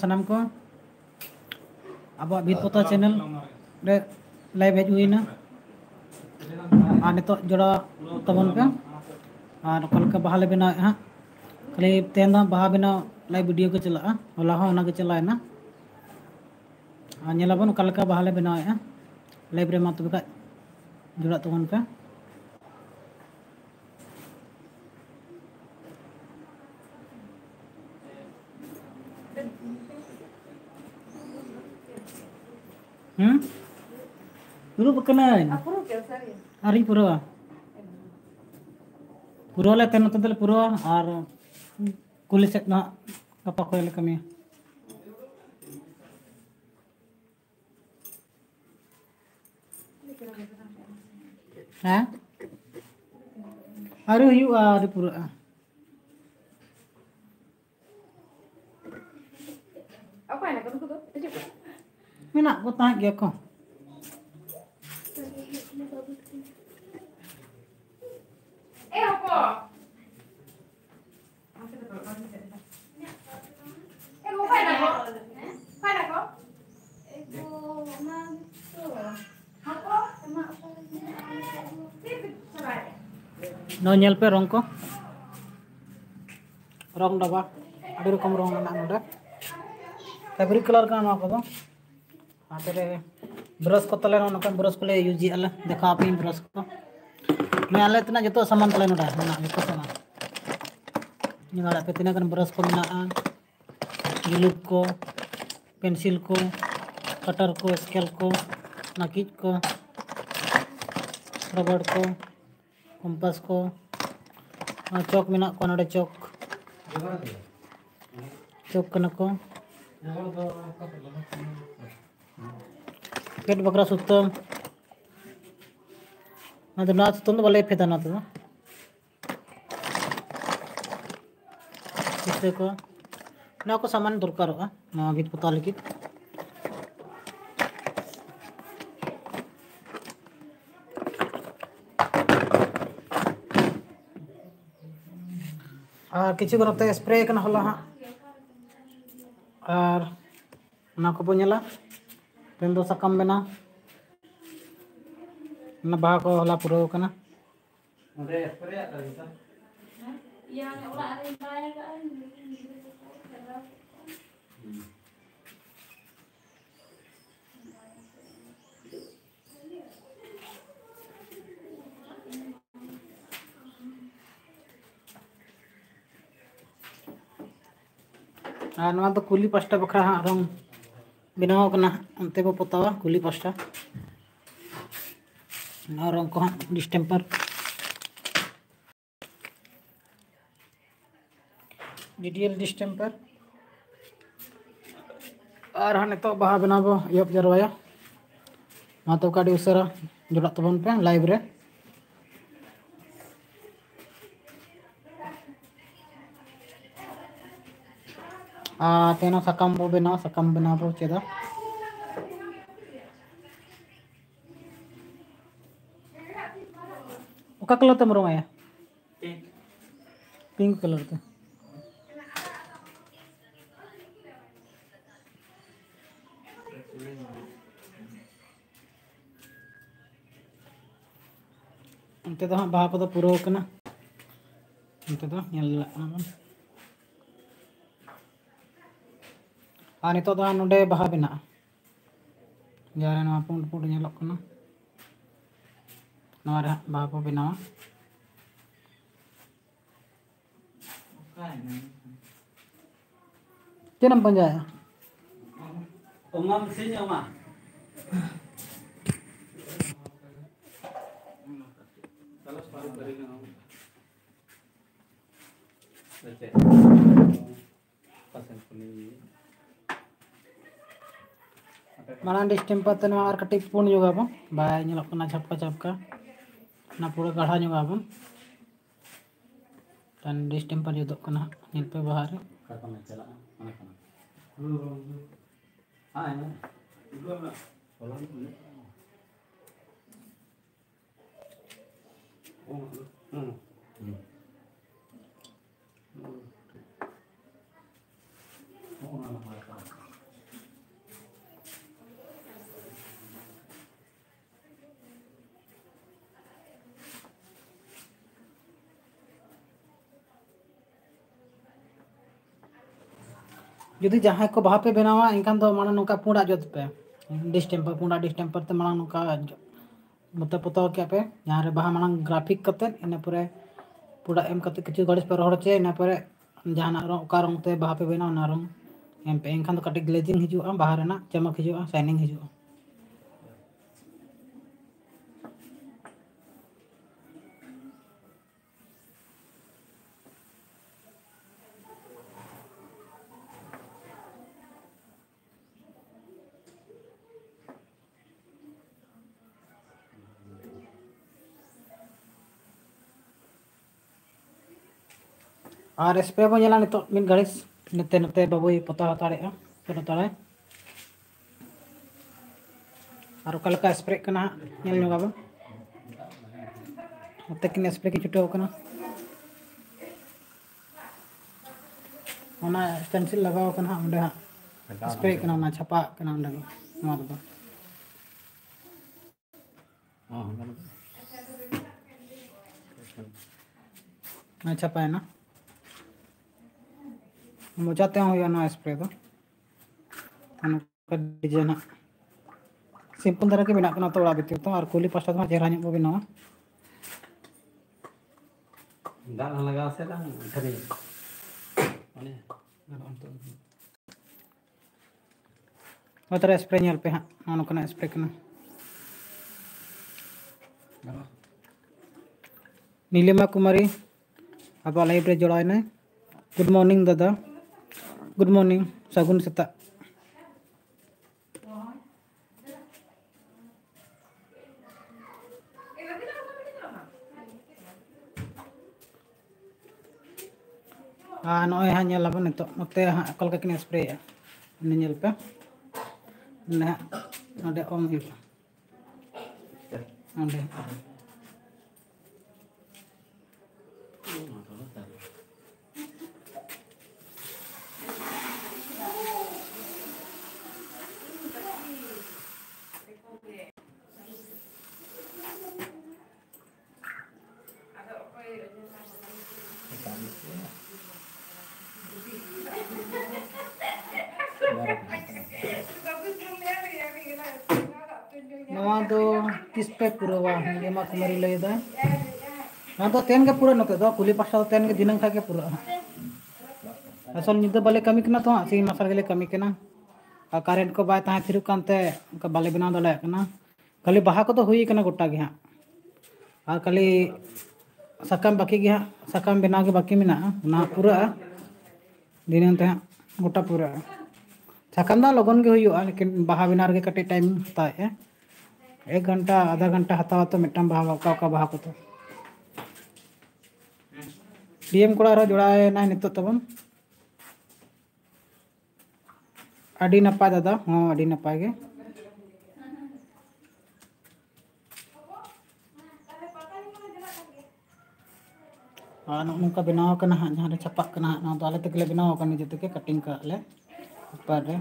सनाम को अब भीत पोता चैनल रे लाइव हेज हुई ना नितो जोड़ा तबन पे और कल बाहा ले बनाए हाँ खाली तेन बाहा बनाव लाइव वीडियो को चला होला हो के चला ना नेलाबन का बाहा ले बनाए लाइव रे मा तब का जोड़ा तबन पे Dulu berkenan. Hari pura. Pura le tenan tadel pura ar kuliset na apa ko le kami. Ha? Hari yu hari pura. Apa yang nak tu? Mina ko tah gya ko. Apa? Mau kau nak kau? Kau nak kau? Apa? No nyel pe rong ko. Rong daba. Adi rokom rong na noda. Fabric color का ना को आते brush को तले ना brush को ले use अला देखा आप ब्रश को मैं अले इतना जो सामान तले नोड़ा ना जो सामान निगाड़ा पे तीना कन ब्रश को मिला ग्लू को पेंसिल को कटर को स्केल को नकीज को रबड़ को कंपास को चौक मिला को नोड़े चौक कन को पेट बकरा सुतम ना तो नाच तुम तो वाले फेदा ना तो इससे को ना को सामान दरकार होगा ना भीत पता लगी और किसी को रखते स्प्रे करना होला हाँ और ना को पुन्यला पेंदो सकम बना ना बाहा को होला पुरो कना अरे स्प्रे आता है sir yang orang ada yang bayar kan नवा तो कुली पास्टा बखरा हाँ रंग बनाव कना अंते को पोतावा कुली पास्टा ना रंग को हाँ डिस्टेम्पर डीडीएल डिस्टेम्पर और हाँ तो बाहा बनाव यप जरवाया मा तो काडी उसरा जोड़ा तबन पे लाइव रे तेना सकम बो बनाव चेदा ओका कलर तम रंग आया पिंक कलर ते अंते तो हाँ बाहा को पूरा कना अंते तो नितो तो नोडे बाहा बना जहाँ नवा पुंड पुंड नेलोग कना नवा रे बाहा को बनावा चेनम पंजाया ओमा मसीन ओमा चलो स्टार्ट करेंगे हम अच्छा पसंद नहीं माना डिस्टेम्पर ते और कटी पुन जोगाबो बाय नेलोग कना झपका झपका ना पूरा गाढ़ा जोगाबो तन डिस्टेम्पर जुदोग कना नेल पे बाहर कतना चला अने कना हां है बोलो ओ जुदी जहाँ को बाहा पे बनावा इनखान तो माना नौका पूरा जोत पे डिस्टेम्पर पूरा डिस्टेम्पर ते माना नौका मतलब पोताव क्या पे जहाँ रे बाहा माना ग्राफिक करते इन पूरे पूरा एम करते किचु घड़ी पे रोड चे इन पूरे जहाँ रंग का रंग ते बाहा पे बनावा ना रंग एम पे इनखान तो कटी ग्लेजिंग हिजुआ बाहर ना चमक हिजुआ शाइनिंग हिजुआ और स्प्रे बो ñela नितो मिन घड़िस नते नते बाबुई पता हताड़ेगा चलो ताड़े और ओका लका स्प्रे कना ñel ñoगा बो नते किन स्प्रे की छुटो कना ओना स्टेंसिल लगाव कना ओंडे हा स्प्रे कना ओना छापा कना ओंडे नोआ दो ना छापा है ना मोजाते हो ना स्प्रे दो डिजाइन सिंपल तरह के बना तो ओड़ा बीती तो और कुली पास्ता तो चेहरा बो बनावा दाल लगा से दाल खरी माने मतलब स्प्रे ñel पे हाँ ono kana स्प्रे कना नीलिमा कुमारी अब लाइव रे जोड़ाय ना गुड मॉर्निंग दादा गुड मॉर्निंग सगुन सेता नॉय हाँ ñel अब नितो नते हाँ अकल का किन स्प्रे ने ñel पे ने नडे ऑन ही नडे नवा दो किस पे पूरा नीलिमा कुमारी लय दा ना तो तेन के पूरा नते दो कुली पास्ता तो तेन के दिनंग खा के पूरा असल निद बाले कमी कना तो सी मसाल गेले कमी कना करेंट को बाय ता थिरु कानते का बाले बना दले कना खाली बाहा को तो हुई कना गोटा गे हां और खाली सकाम बाकी गे हां सकाम बना के बाकी मिना ना पूरा दिनंग ते गोटा पूरा सकाम दा लगन के हुई लेकिन बाहा बिना रे कटे टाइम ता है 1 घंटा आधा घंटा हतावा तो मिटम बाहा का बाहा को तो डीएम कोड़ा रो जोड़ाए ना नितो तबन अडी नपाय दादा हाँ अडी नपाय गे नौका बनाव कना हाँ जहाँ छापा कना ना तो आले तकले बनाव कना जते के कटिंग का ले ऊपर रे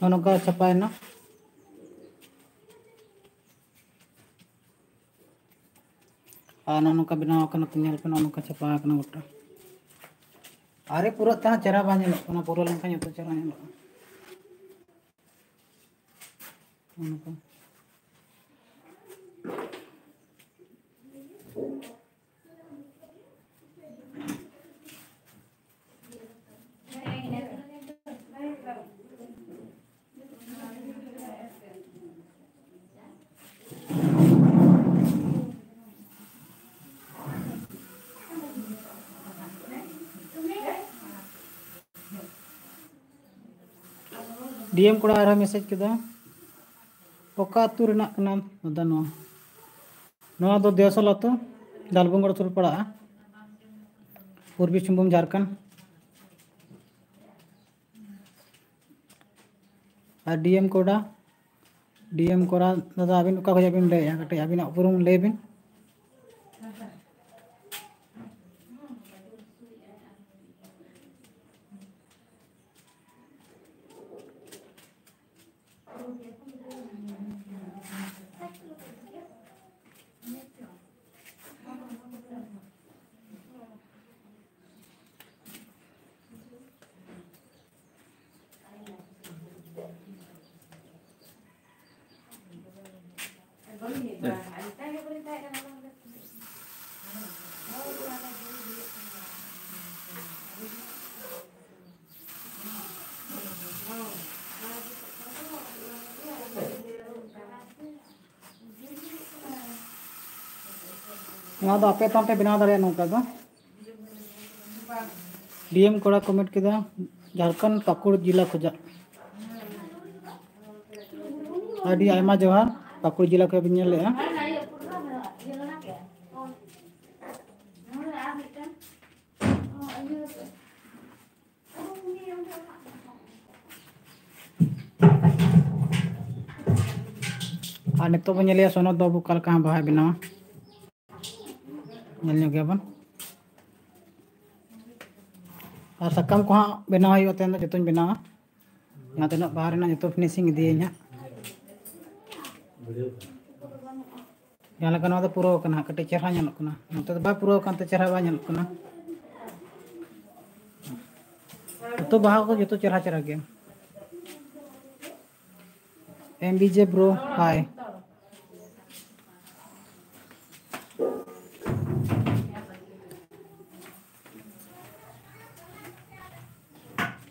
नौका छपाय ना नौका बनाव कना तो ñel पे नौका छपा कना गोटा अरे पूरा ता चेहरा बा ñel कना पूरा लंका ñतो चेहरा ñel नौका डीएम कोड़ा आरा मैसेज किदा ओका अतु रेना कना दादा नवा दो देवसल अतु दालबंगड़ सुर पड़ा पूर्वी सिंहभूम झारखंड और डीएम कोड़ा दादा अबिन ओका खजा बिन लैया कटे अबिन उपरुम लay बिन नवा दो आपे तांते बिना दाड़े नोका दो डीएम कोड़ा कमेंट किदा झारखंड पाकुड़ जिला खुजा आदि आयमा जोहार पाकुड़ जिला को बिन ले नितो बन लिया सोनत बाबू कल का बाहा बनावा गया बन और सकम को बनावा तेन जो बनावा यहाँ तीन बाहर जो फिनिशिंग इदिया जहाँ पुराव कटे चेहरा नोते बा पुराव चेहरा बा तो बाहा को जो चेहरा चेहरा गया एमबीजे ब्रो हाय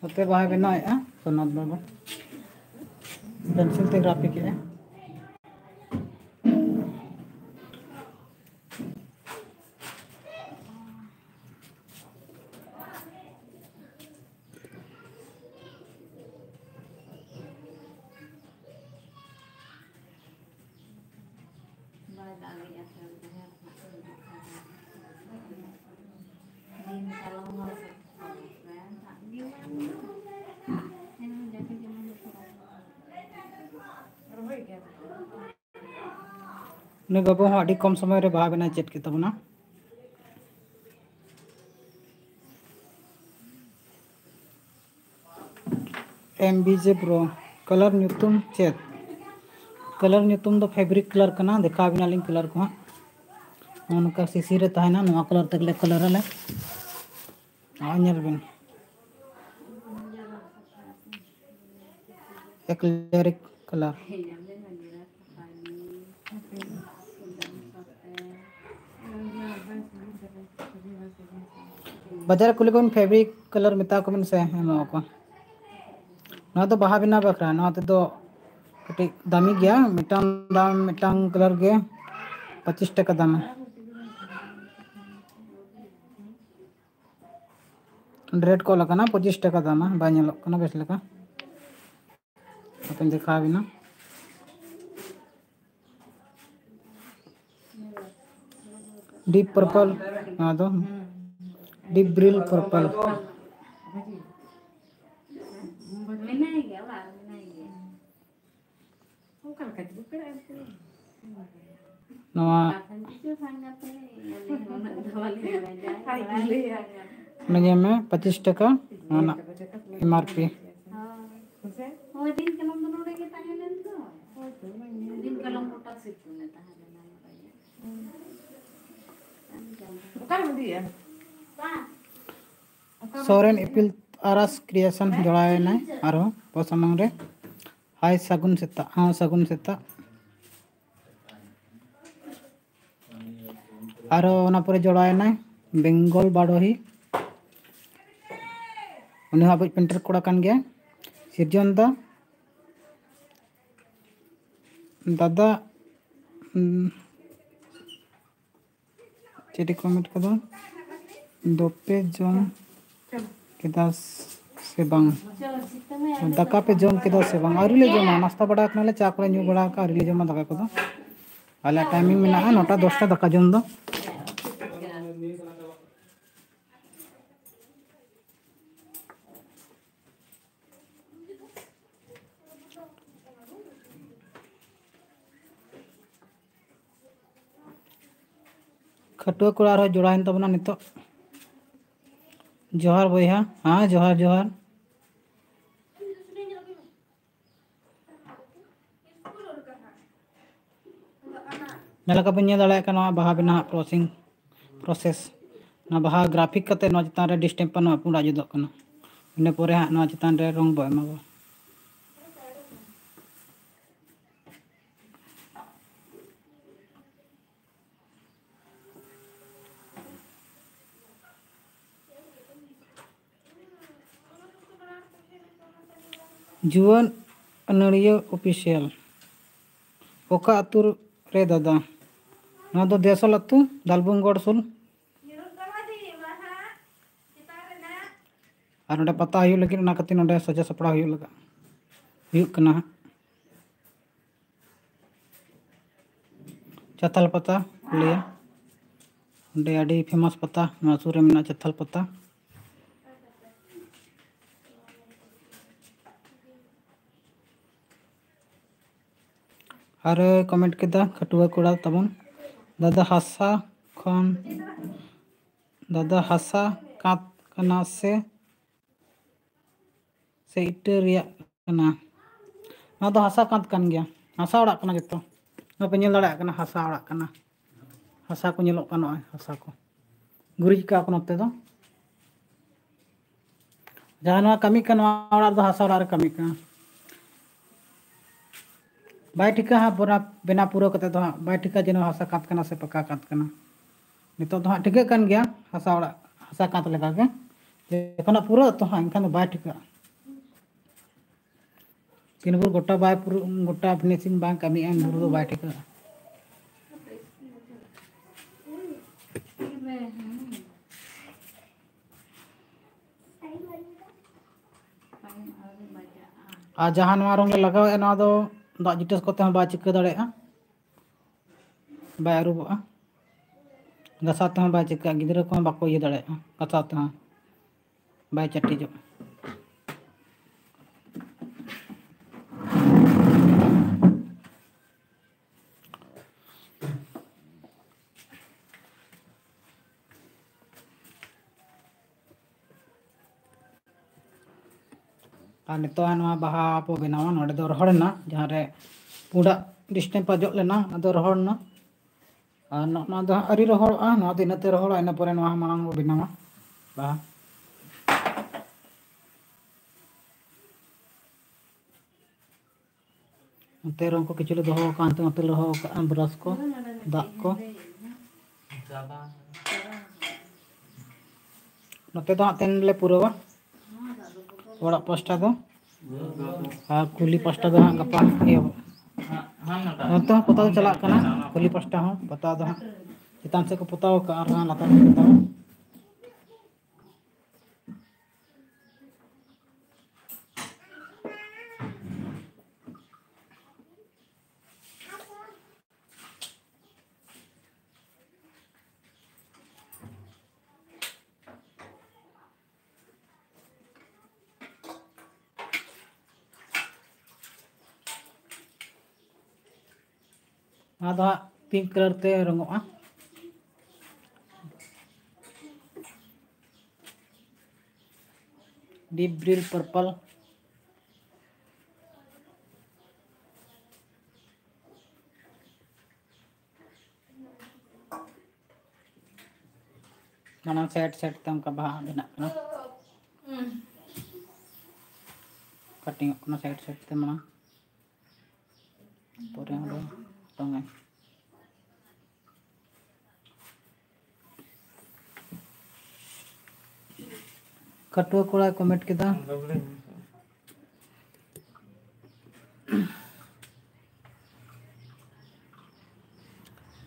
होते बाहा बनाया सोनत बाबू पेंसिल ते ग्राफिक है ने बाबू हाँ अभी कम समय रे बाहा बना चेक के तबना एमबीजे ब्रो कलर न्यूतुम चेक कलर न्यूतुम दो फैब्रिक कलर कना देखा बिना लिंग कलर को उनका सीसी रे तहना नवा कलर तकले कलर ले आनेल बिन एक्लेरिक कलर बाजार कुली को फैब्रिक कलर मेता को से को ना तो बाहा बिना बखरा ना तो कटी दामी गया मिटांग दाम मिटांग कलर के 25 टका दाम रेड को लगा ना 25 टका दाम बालों बेस लेका अपन देखा बिना डीप पर्पल हाँ तो डीप ब्रिल पर्पल नवा में 25 टका एमआरपी सोरेन इपिल आरस क्रिएशन जोड़ाए ना आरो पसमंग रे हाय सगुन सेता हाँ सगुन सेता आरो ना पूरे जोड़ाए ना बेंगल बाडोही उन्हें अब पेंटर कोड़ा कान गया सिरजन दादा चेटी कमेंट कदो दोपे जोन केदास से बांग दाका पे जम के से बांग आउरी ले जमा नाश्ता बड़ा करना चा को न्यू बड़ा का आउरी ले जमा दाका को आले टाइमिंग में 9टा 10टा दाका जम दो खटुआ कोड़ा रहो जोड़ाइन तबना नितो जोहार बोया हाँ जोहार जोहार नलका बन दाड़ा का बाहा बना प्रोसेस ना बाहा ग्राफिक कते ना चितान रे डिस्टेम्पर ना पुंडा जुदो कना इना पोरे हा ना चितान रे रंग बो एमा जुवन अनड़िया ऑफिशियल ओका अतुर रे दादा ना दो देसल अतु दालबुंगगढ़ सुल और नोडे पता हुई लगी ना कति नोडे सजा सपड़ा हुई लगा हुई कना चथल पता लिया नोडे आडी फेमस पता ना सुर रे मेना चथल पता और कमेंट केदा खटुआ कोड़ा तबन दादा हासा खन दादा हासा कात कना से इटे रिया कना ना दो हासा कात कन गया हासा ओड़ा कना जतो ना पे नेल दाड़ा कना हासा ओड़ा कना हासा को नेलो कना हासा को गुरिज का को नते दो जहां कमी कना ओड़ा दो हासा ओड़ा रे कमी कना बाय ठिका हाँ पूरा बिना पूरा कते तो हाँ बाय ठिका जेनो हासा कात कना से पक्का कात कना नितो तो हाँ ठिका कन गया हासा ओड़ा हासा कात लगा के देखना पूरा तो हाँ इनखान बाय ठिका तीन बुर गोटा बाय पूरा गोटा फिनिशिंग बाय कमी एम बुर दो बाय ठिका आ जहां नवा रंग लगाव ए ना दो दा जिटस कोते हम बा चिका दाड़े बाय अरुबा गसाते हम बाय चिका गिदरा को बाको ये दाड़े गसाते हम बाय चट्टी जो नितो बाहा पो बनावा नोडे दो रहोड़ना जहाँ रे पुडा डिस्टेम्पर जो लेना अदो रहोड़ना और ना दो अरी रहोड़ा ना दो इनते रहोड़ा इन परे नवा मांग बो बनावा बाहा नते रंग को किचले दो हो कांते नते रहो का ब्रश को दाग को नते दो तेन ले पुरवा ओड़ा पास्टा दो और कुली पास्टा दो हाँ गपा ये नते पता चला कना कुली पास्टा हो पता दो चितान से को पताव का और हाँ लाता पताव आधा पिंक कलर ते रंगोआ डीप ग्रीन पर्पल नाना सेट सेट तम का बाहा बिना ना कटिंग अपना सेट सेट ते मना पूरे हम तंगे कटुआ कोड़ा कमेंट केदा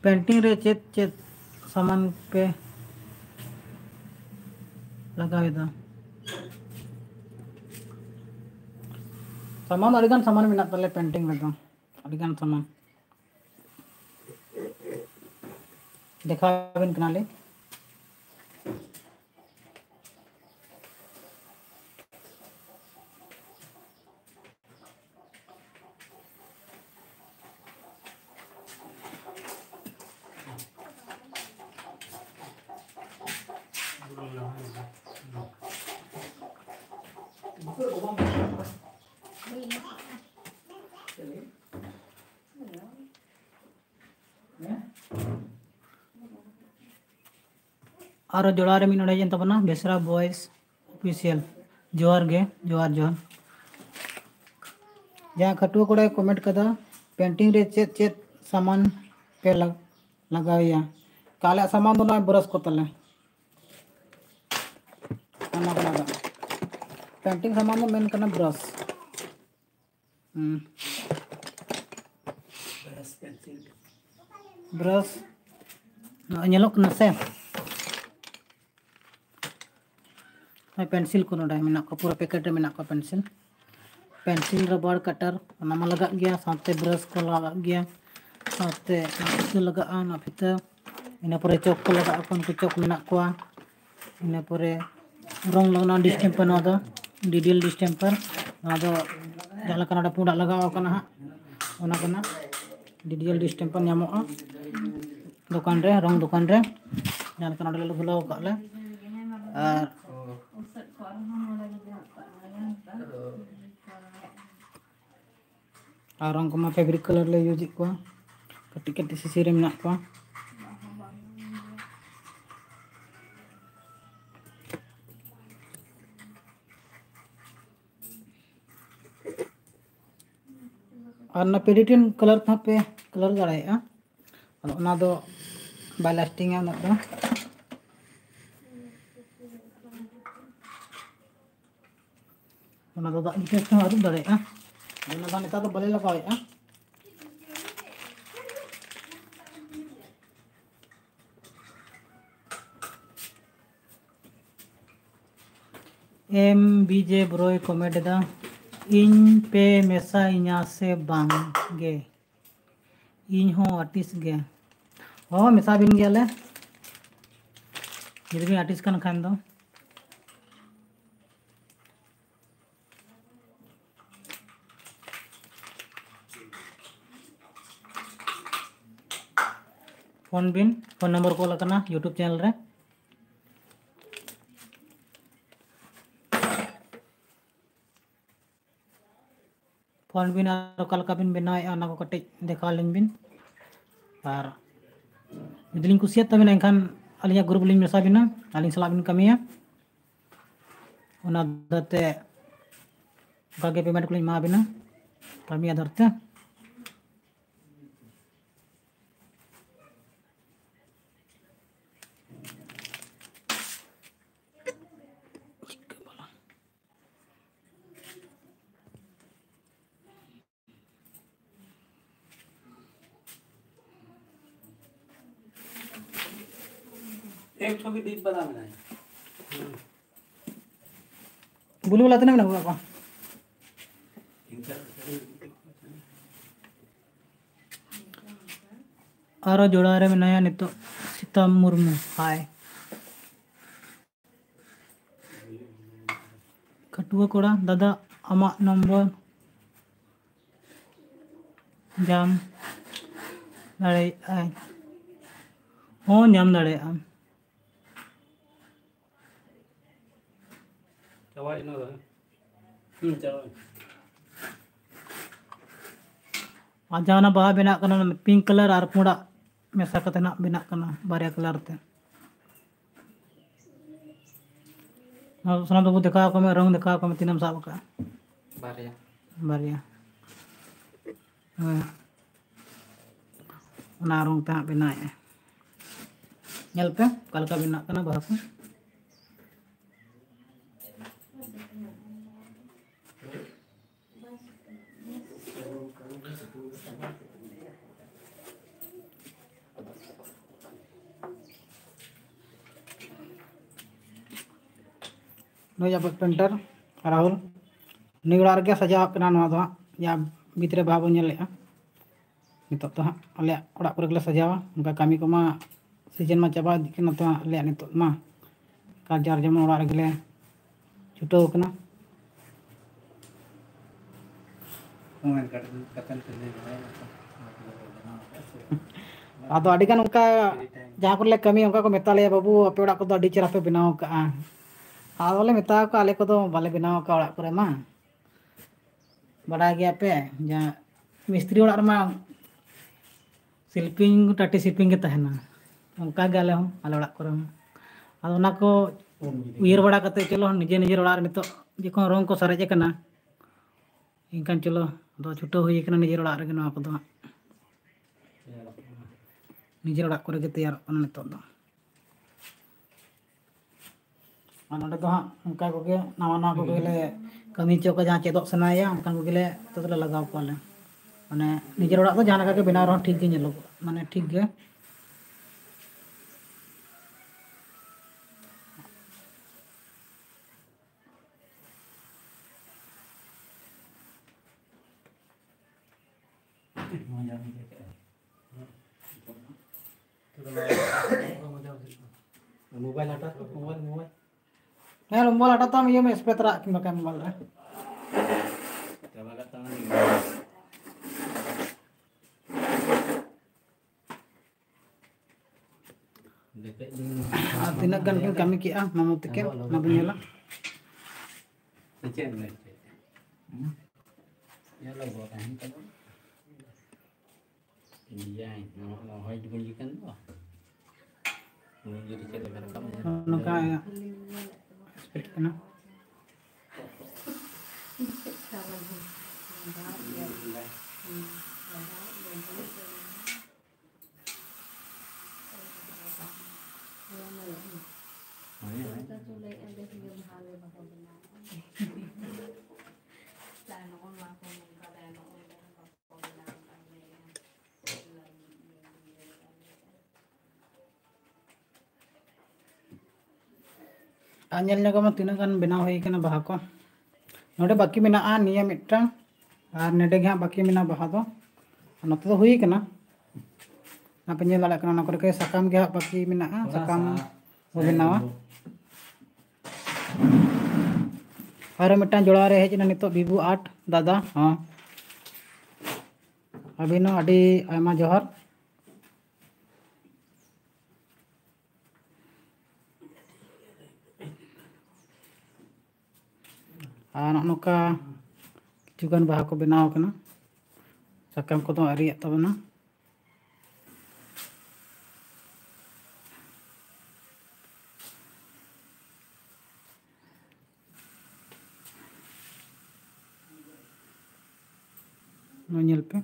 पेंटिंग रे चेत चेत सामान पे लगावे दा सामान अड़ीगान सामान मेना तले पेंटिंग में तो अड़ीगान सामान देखा बिन कनाले और जोड़ा रे मिनोड़े जन तबना बेसरा बॉयज ऑफिशियल जोहार गे जोहार जोहार जहाँ खटुआ कोड़ा कमेंट कदा पेंटिंग रे चेत चेत सामान पे लगाया काले सामान दो ना ब्रश को तले अना लगा पेंटिंग सामान दो मेन करना brush brush nyelok na se pencil को नोडा मेना को पूरा पैकेट में को पेंसिल रबर कटर नामा लगा गया साथे ब्रश को लगा गया साथे फिते लगा ना फिते इन पर चौक को लगा अपन को चौक मेना को इन पर रंग लगना डिस्टेम्पर ना दो डिडियल डिस्टेम्पर ना दो जहाँ का पुड़ा लगा कना ओना कना डिडियल डिस्टेम्पर नामोगा दुकान रे रंग दुकान रे जहाँ का ले खुला ले और रंग को फेब्रिक कलर ले यूज को कटी कटी सीसी रे मेना को और ना पेडिटिन कलर था पे कलर दाड़ा और दो बाय लास्टिंग ना दो ओना दो दा इके से आरु दाड़ा ओना दा नेता तो बले लगाया एम बीजे ब्रोय कमेंट दा इन पे मेसा इना से बांगे इन हो आर्टिस्ट गे हो मेसा बिन गया भी आर्टिस्ट कन खान दो फोन नंबर कॉल करना यूट्यूब चैनल रे फोन बिन और बिन बनाए ना को कटे देखा लिन बिन और जुदी कुसियत तबिन एनखान अलिया ग्रुप लिन मेसा बिना अलिन सला बिन कमिया ओना दते बागे पेमेंट को लिन मा बिना कमिया धरते एक छवि दीप बता में बुलू वाला तने ना बाबा और जोड़ा रे नया नितो सीता मुर्मू हाय खटुआ कोड़ा दादा आमा नंबर जाम दाड़े आय हो नाम दाड़े आम चवाई ना चवाई आजाना बाहा बना करना पिंक कलर और पुड़ा मेसा कते ना बना करना बारिया कलर ते सना तो देखा को मैं रंग देखा को मैं तीनम साब का बारिया बारिया ना रंग ते बनाए नेल पे कल का बना करना बाहा को नो या पेंटर राहुल नी ओड़ा रगे सजाव कना नोआ दो या भीतरे बाबो नेलेआ नितो तो हाँ अले ओड़ा पर गले सजावा उनका कमी को मा सीजन मा चाबा दिकना तो अले नितो मा का जार जमन ओड़ा रगले छुटो कना कमेंट कतन करने आदो अडिगान उनका जहाँ को ले कमी उनका को मेताले बाबू अपे ओड़ा को अडी चेहरा पे बनाव का आदोले मेता को आले को तो बाले बनाव का ओड़ा करे मा बड़ा गया पे जहाँ मिस्त्री ओड़ा रमा शिल्पिंग टाटी शिल्पिंग के तहना उनका गले हम आले ओड़ा करे आदो ना को उयर बड़ा कते चलो निजे निजे ओड़ा नितो जेको रंग को सरेज कना इनकान चलो दो छुटो हुई कना निजे ओड़ा रे नवा को दो निजे ओड़ा करे के तैयार कना नितो दो नोडे तो हाँ उनका को के नवा नवा को ले कमी चो का जहाँ चेदो सनाया उनका को ले तो लगाव पाले माने निजे ओड़ा तो जहाँ के बनाव रहो ठीक गे नेलो माने ठीक गे मोबाइल हटा मोबाइल यार मोबाइल हटा तो हम ये में स्पेतरा कि मका मोबाइल रे तबाला ता देखे तीना गन किन कमी किया मामू तके ना बुनेला चेन ले ya lo gua kan kan iya no hoy bunyikan tuh jadi cerita kamu नका स्पेट कना आंजल ने को तीना गान बनाव होई कना बाहा को नोडे बाकी मेना आ निया मिटटांग आर नेडे गे बाकी मेना बाहा दो नोते तो हुई कना ना पे नेला कना ना करे सकाम गे बाकी मेना सकाम वो बनावा और मिटटांग जोड़ा रे हेजना नितो बिबू 8 दादा हां अभिनो अडी आयमा जोहर नौका किचुगान बाहा को बनाव कना सकाम को तो अरिया तबना नोल पे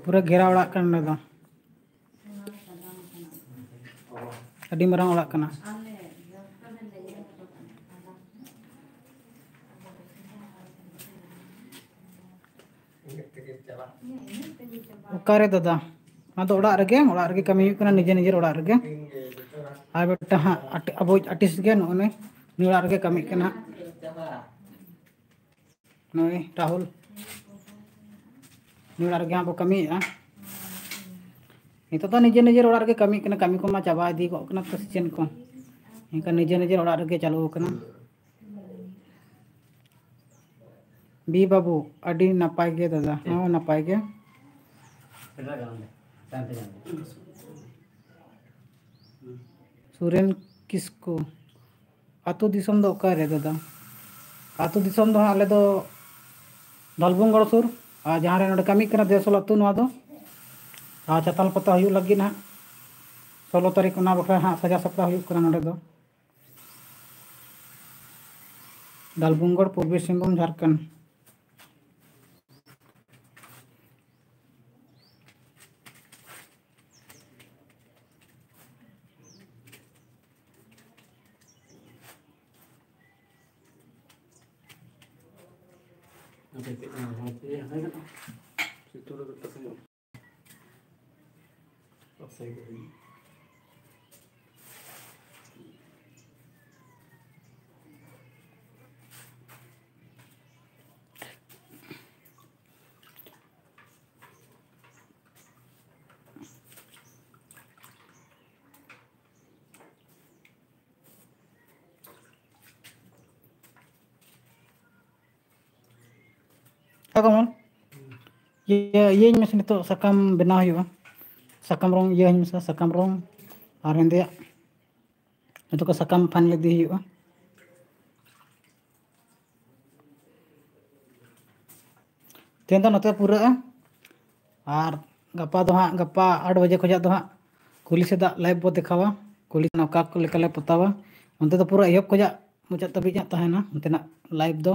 पूरा घेरा ओड़ा कन दो अडी मरांग ओड़ा कना उकारे दादा हाँ तो ओड़ा रगे कमी हुई कना निजे निजे ओड़ा रगे आ बेटा हाँ अब आर्टिस्ट गे नोने नि ओड़ा रगे कमी कना नोए राहुल नि ओड़ा रगे हाँ बो कमी नितो तो निजे निजे ओड़ा रगे कमी कना कमी को मा चाबा इदी को कना तो सीजन को इनका निजे निजे ओड़ा रगे चालू कना बी बाबू अडी नपाय गे दादा हाँ नपाय गे सुरेन किसको आतो दिसम दो रे दादा आतो दिसम दो आले दो दलबुंगड़ सुर आ जहाँ रे नोडे कमी कना देसोल आतो नोआ दो आ चताल पता हुयु लगी ना 16 तारीख ना बखरा हाँ सजा सप्ताह हुयु कना नोडे दो दलबुंगड़ पूर्वी सिंहभूम झारखंड Kamu ये में नितो sakam benar huआ sakam rong ये में sakam rong और हिंदे itu ko sakam pan lagi huआ तेंदा नते पूरा और गप्पा दो हाँ गप्पा 8 बजे खोजा दो हाँ कुली से लाइव बो दिखावा कुली नौका को लेकर पतावा उनते तो पूरा एहब खोजा मुझे तभी जाता है ना उनते ना लाइव दो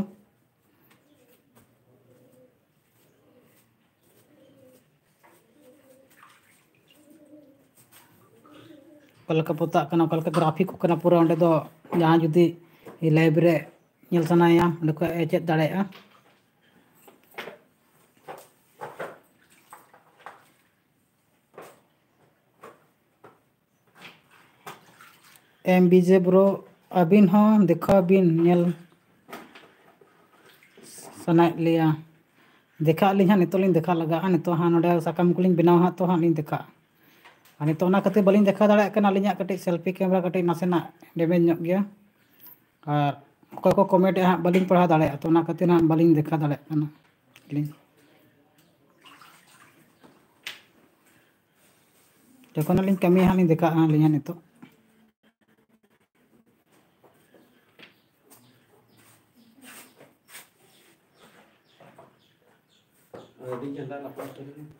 कल का पता करना कल का ग्राफिक करना पूरा उनते तो जहाँ जुदी लाइव रे nyel sanaya leko ecet dareya MBJ bro abin ho देखो अबिन nyel सनाय लिया देखा लिया नितो लिंग देखा लगा नितो हाँ नोडे साकम कुलिंग बनाव हाँ तो हाँ लिंग देखा नितो ना कते बलिंग देखा दाड़ा कना लिया कटे सेल्फी कैमरा कटे नासेना डैमेज ᱧᱚᱜ गया और कोई को कमेंट हाँ बलिंग पढ़ा दाड़ा तो ना कते ना बलिंग देखा दाड़ा कना लिंग जखन लिंग कमी हाँ लिंग देखा हाँ लिया नितो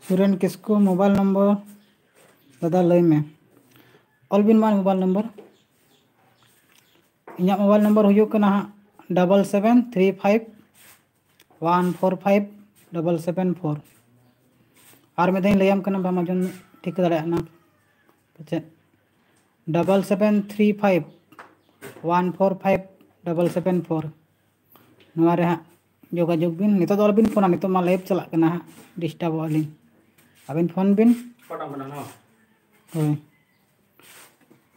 सुरेन किसको मोबाइल नंबर दादा लय में ऑलबिन मान मोबाइल नंबर इन्या मोबाइल नंबर हुयो कना 7735145774 और में दिन लयम कना बा मजन ठीक दाड़ा ना पचे 7735145774 नवा रे हाँ जोगाजोग बिन नितो दो बिन फोन नितो मा लाइव चला कना हाँ डिस्टर्ब वाली अबिन फोन बिन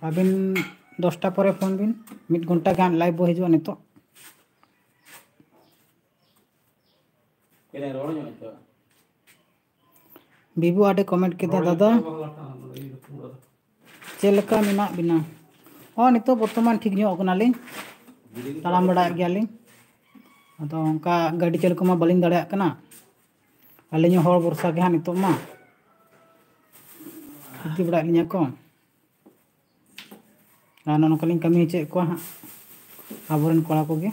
अबिन 10टा पर फोन बिन 1 घंटा गान लाइव बो हिजुआ नितो बीबू आडे कमेंट किदा दादा चेलका मेना बिना ओ नितो वर्तमान ठीक ᱧᱚᱜ कनालिन तालाम बड़ा गयालिन तो उनका गाड़ी चल को मा बलिंग दाड़ा कना अलिन हर वर्षा के हाँ नितो मा इति बड़ा लिया को आना नकलिन कमी चे को हाँ आबोरन कोड़ा को गे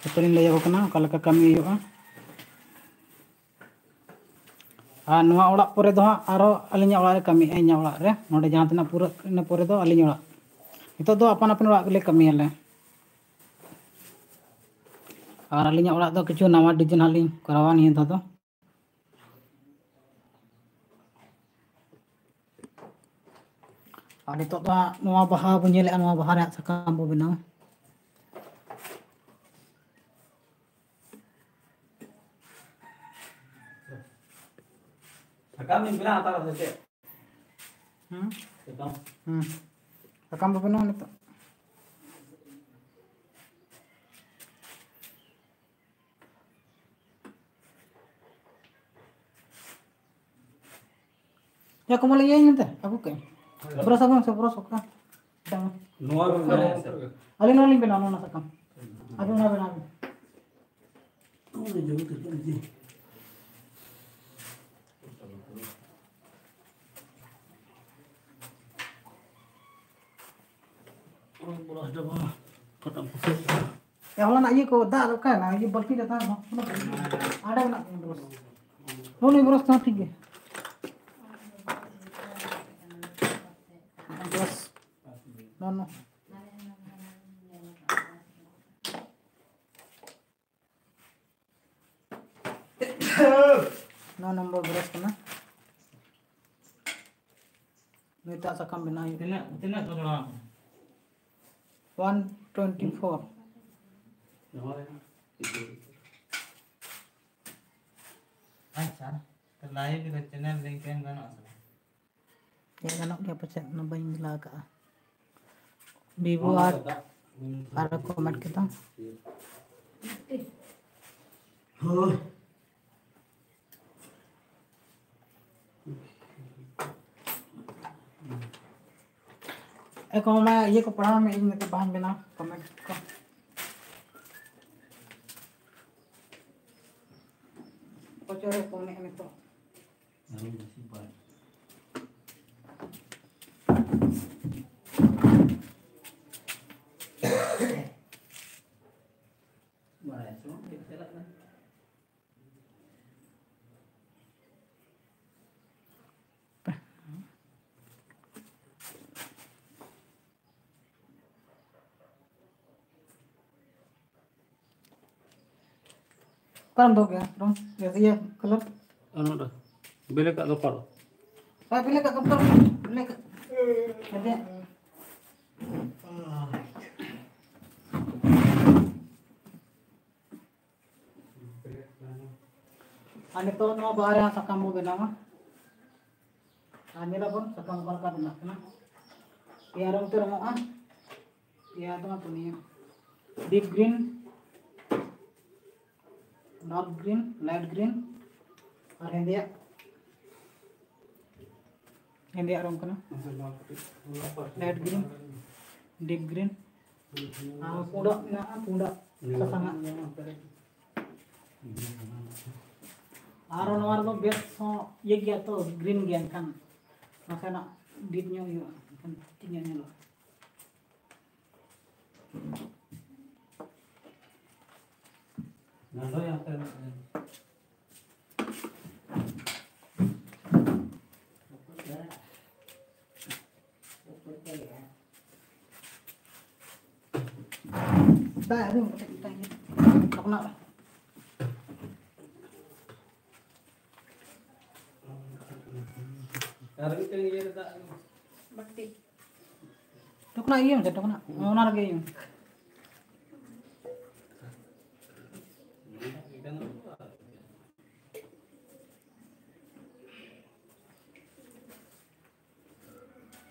तलिन लय कना कलका कमी हुआ और नवा ओड़ा परे दो हाँ आरो अलिन ओड़ा रे कमी इन्या ओड़ा रे नोडे जहां तना पूरा इन परे दो अलिन ओड़ा नितो दो अपन अपन ओड़ा ले कमी आले और अलिन ओड़ा दो किछु नवा डिजाइन हालिन करावा नहीं था तो और नितो तो नवा बाहा बो नेले नवा बाहा रे सकाम बो बनाओ सकाम नहीं बिना आता रहते सकाम बो बनाओ नितो ya kamu lagi yang nanti aku kan berasa bang seberasa kan नोआ बिना alin alin bina nona sakam aduh na bina ya Allah nak ye ko dah kan na ye balki dah tak ada nak terus nona beros tak ठीक है बस no number brush करना नेता सकम बिना इतना तो थोड़ा 124 अच्छा तो लाइव के चैनल लिंक kan गाना ya ganok dia pecet nambah gila ka bibu para komat kita kalau मैं ये को पढ़ा मैं इन तो बहन बिना कमेंट को kocore ko ni ano to. Lalu masih baik. Mana itu? Kita lah. Kan dog ya, dong. Ya color. Anu dah. Beli kat lokal. Pilih Kak Kapal. Pilih Kak. Ada. Ani to no bahaya sakam mo benawa. Ani la pun sakam par ka benak na. Ya rong ter mo Ya to apa nih? Deep green, dark green, light green, और हिंदिया हिंदिया रंग कना light green deep green पूरा ना पूरा ससंगा आरो noir दो base हो ये गया तो ग्रीन गया kan makanya deepnya yo kan tinggalnya lo Nado yang ter Dah, itu tanya. Tak nak. Sekarang kan ये tak Bakti. Tak nak iya, tak nak. Mau nak lagi iya.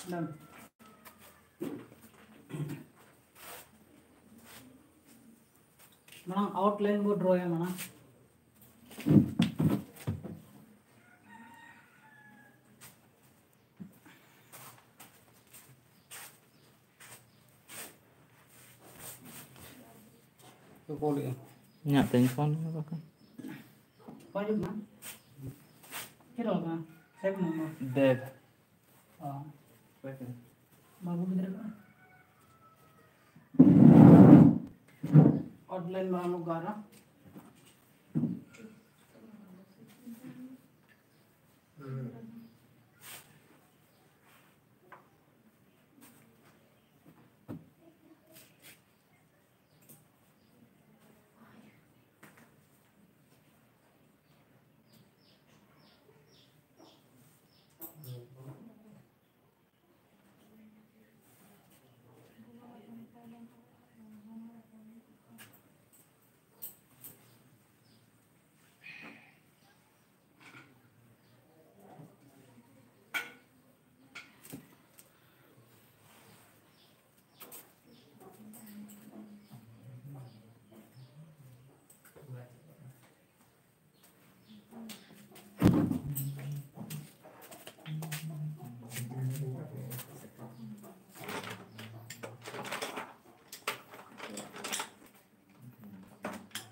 Dan mana outline bu draw ya mana tu boleh. Nyak telepon apa kan? wajib na kira kan saya mau Dead. oh Baik. bagus bener kan outline mana negara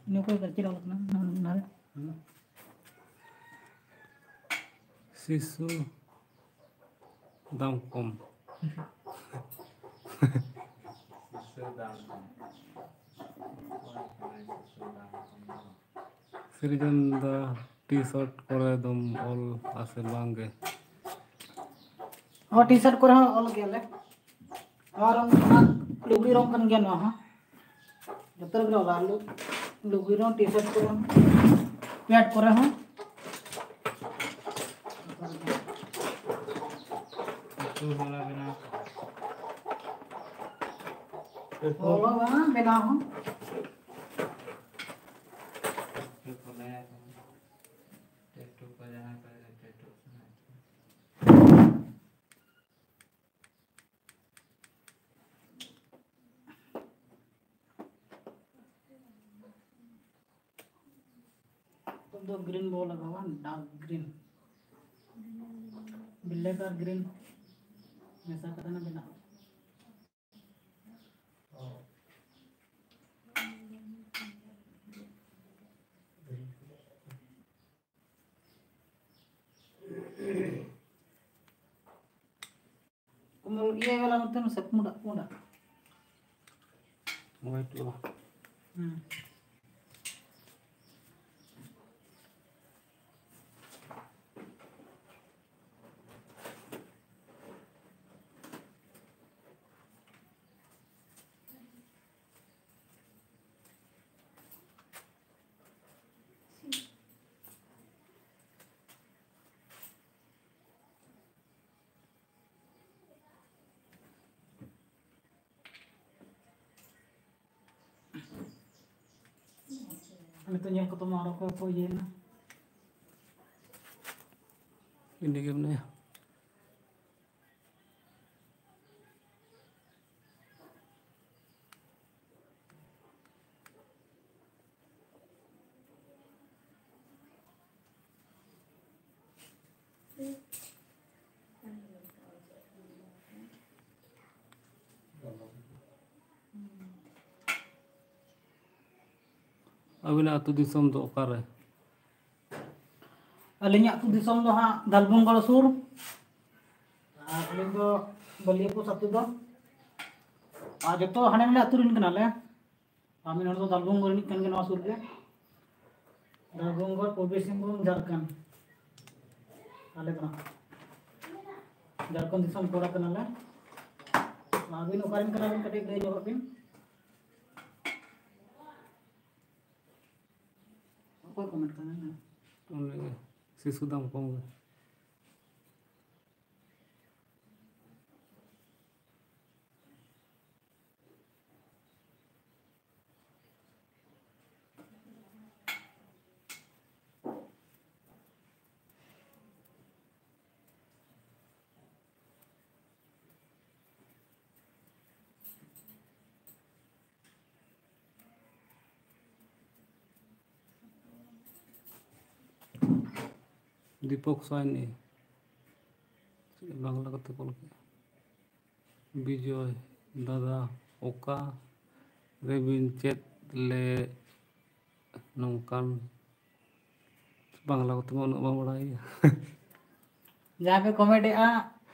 ini aku kerja dalam benar Sisu Damkom. Sirijan da t-shirt kore dom all ase bange. oh t-shirt ko raha all gel hai और लुगड़ी रंग kan gyan ha जतर गलो लालू लुगड़ी रंग T-shirt को pant को रहा Tu hala bina. बोलो वहां बिना हो Tu boleh. Tattoo ko jahan kare tattoo. तुम तो ग्रीन बॉल लगा हुआ डार्क ग्रीन ब्लैक और ग्रीन ऐसा करना बिना ये वाला मतलब सब मुड़ा मुड़ा White lo. itu yang ketemu orang apa ya na Ini gimana ya? Abina atu disam do okare. alinya tu disom do ha Dalbunggal sur aling do baliapur satu do joto hane mele aturin kana le ami nor do Dalbunggal ni kan gena sur ge Dalbunggal Purbi Singhbhum Jharkhand ale kana Jharkhand disom kora kana le abin okarin kana bin kate gay jawab bin apa komen kana na Oleh si sudam pong. दीपक साइनी बांग्ला कते call के विजय दादा ओका रेबिन चेत ले नौकान बांग्ला कते उन्नत बा बड़ाई जहाँ पे कॉमेडी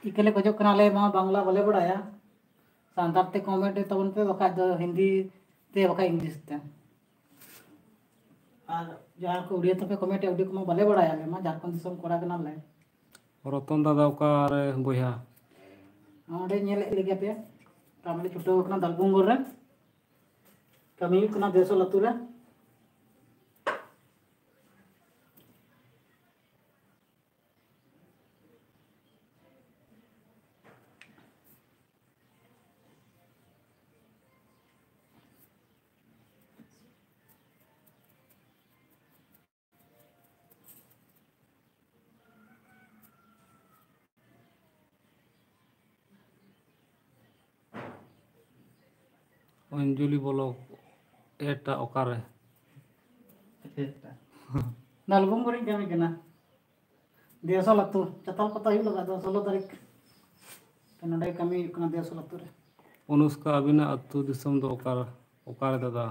इकले खोजोग कना ले मा बांग्ला बोले बड़ाया सांतार ते कॉमेडी तबन पे बखा दो हिंदी ते बखा इंग्लिश ते और जहाँ को उड़िया तो पे कॉमेडी उड़ी को मा बोले बड़ाया ले मा झारखंड दिसम कोड़ा कना ले रतन दादा ओका रे बोया ऑडे नेले लेगे पे कामले छुटो कना दलबुंगुर रे कमी कना देसो लतु रे अंजलि बोलो एटा ओकारे दलबुंगुर कमी कना देसो लतु चतल पता ही लगा दो 16 तारीख कनडे कमी कना देसो लतु रे अनुष्का अबिना अतु दिसम दो ओकारे दादा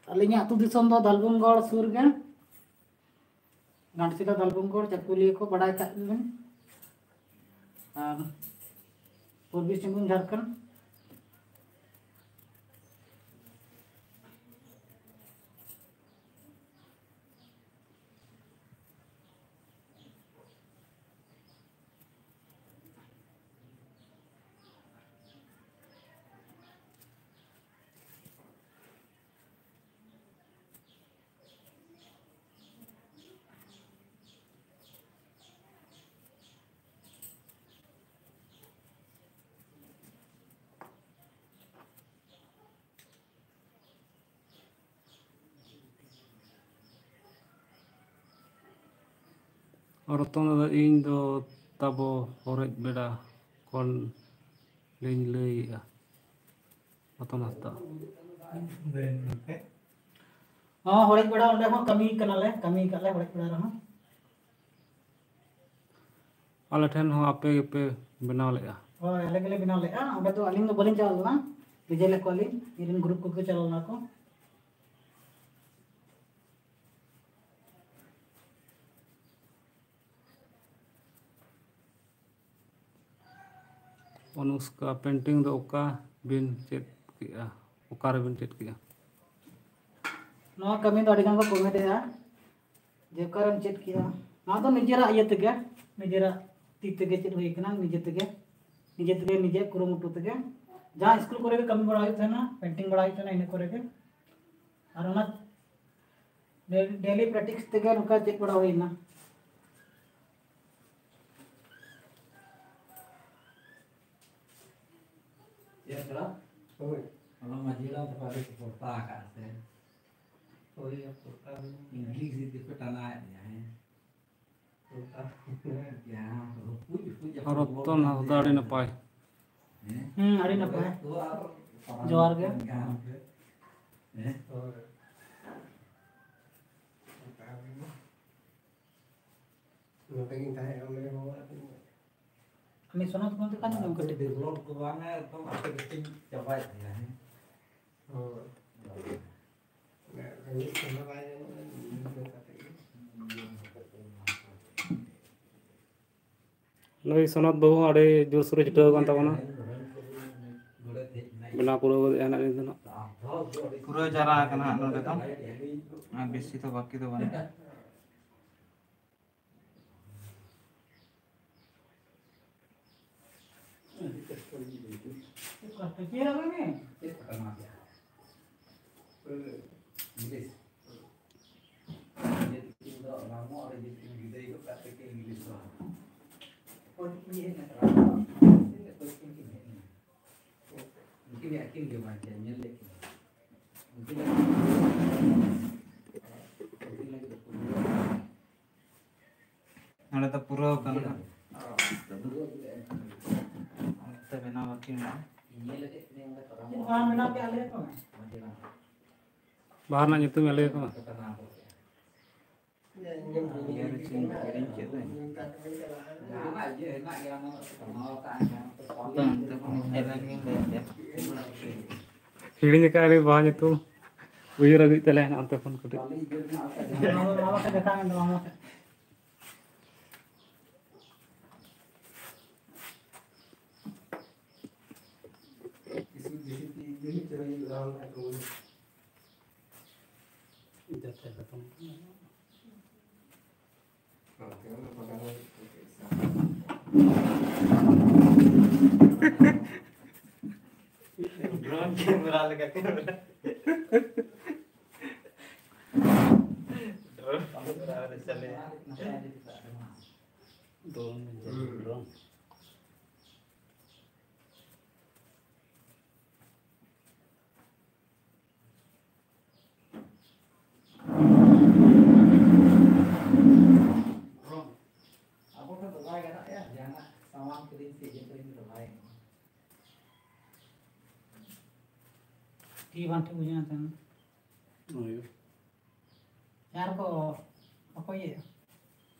अलिnya अतु दिसम दो दलबुंगुर सुर गे गांठसिला दलबुंगुर चकुली को बड़ाई का बिन पूर्वी सिंहभूम झारखंड रतन दादा इन दो तबो होरेज बेड़ा कोन लेन लैया रतन हस्ता हाँ होरेज बेड़ा ओंडे हो कमी कना ले कमी का ले होरेज बेड़ा रहा आले ठेन हो आपे पे बनाव लेया और अलग अलग बिना ले ओंडे तो अलिंग दो बलिन चल ना विजय ले कोली इरिन ग्रुप को चल ना को अनुष्का पेंटिंग दो ओका बिन चेत किया ओकार बिन चेत किया नवा कमी तो अड़ी गान को कमी दे जे करम चेत किया ना तो निजेरा इया तगे निजेरा ती तगे चेत होई कना निजे तगे निजे कुरुमुटु तगे जहाँ स्कूल करे के कमी बड़ा होता है ना पेंटिंग बड़ा होता है ना इन्हें करे के और ना डेली प्रैक्टिस तगे नुका चेक बड़ा होई ना Ya telah. Kalau majilah terpakai porta kan se. Oh iya, portal. Inggris itu petana ya. Portal. Ya, puji. रतन हसदा अड़ी नपाय अड़ी नपाय जोहार गे Oh. हमें सुना तो कौन kan Kalau di luar kemana itu masih kecil coba ya. Oh. Nggak, ini sama lain. नई सनत बहु अड़े जोर सोर छुटाव कान ताबना बना पूरा एना दिन ना पूरा जरा कना नोडे तो बेसी तो बाकी तो बने क्या लगा में Inggris. Jadi kita lama ada di kita itu kata ke Inggris lah. Oh ini nak mungkin yakin dia macamnya lagi. Mungkin lagi नोडे तो पूरा कना तो बिना बाकी ना ini lagi ni yang terang. वहां में ना क्या ले तो बाहर ना nyutum ele ko ये रुचिन करें चेते Enak aja, enak yang kenal kan. तो अंत को हेलन के ले दे हिड़ी का रे बाहर nyutum उयर अगि तले ना अंत फोन कटे Kali dia nak मामा से देखा में मामा से ड्रोन कैमरा लगा के ड्रोन कैमरा चले drone Aku kan terbaik kan ya, jangan sama kelinci yang terbaik. T वांटे बुझा था यार को ये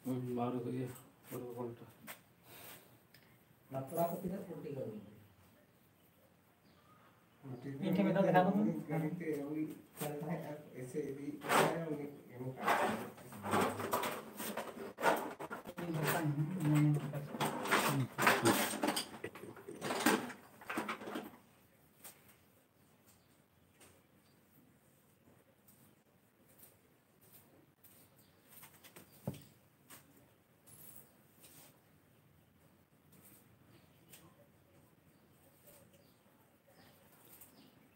बाहर को ये बड़ा कोल्टा Lapor aku tidak putih kali. मीठे में तो देखा तो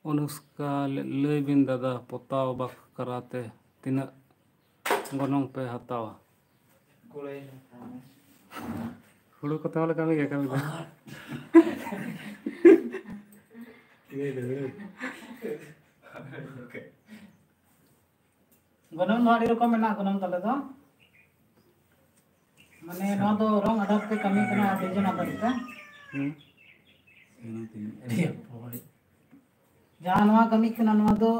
अनुष्का लय बिन दादा पोताव बक कराते तीना गोनों पे हतावा कोले हुड़ू को तावले कमी क्या कमी दे गनम नोडी रकम में ना गनम तले तो माने नवा तो रंग अडप पे कमी कना डिजाइन आता जहाँ नवा कमी कना नवा तो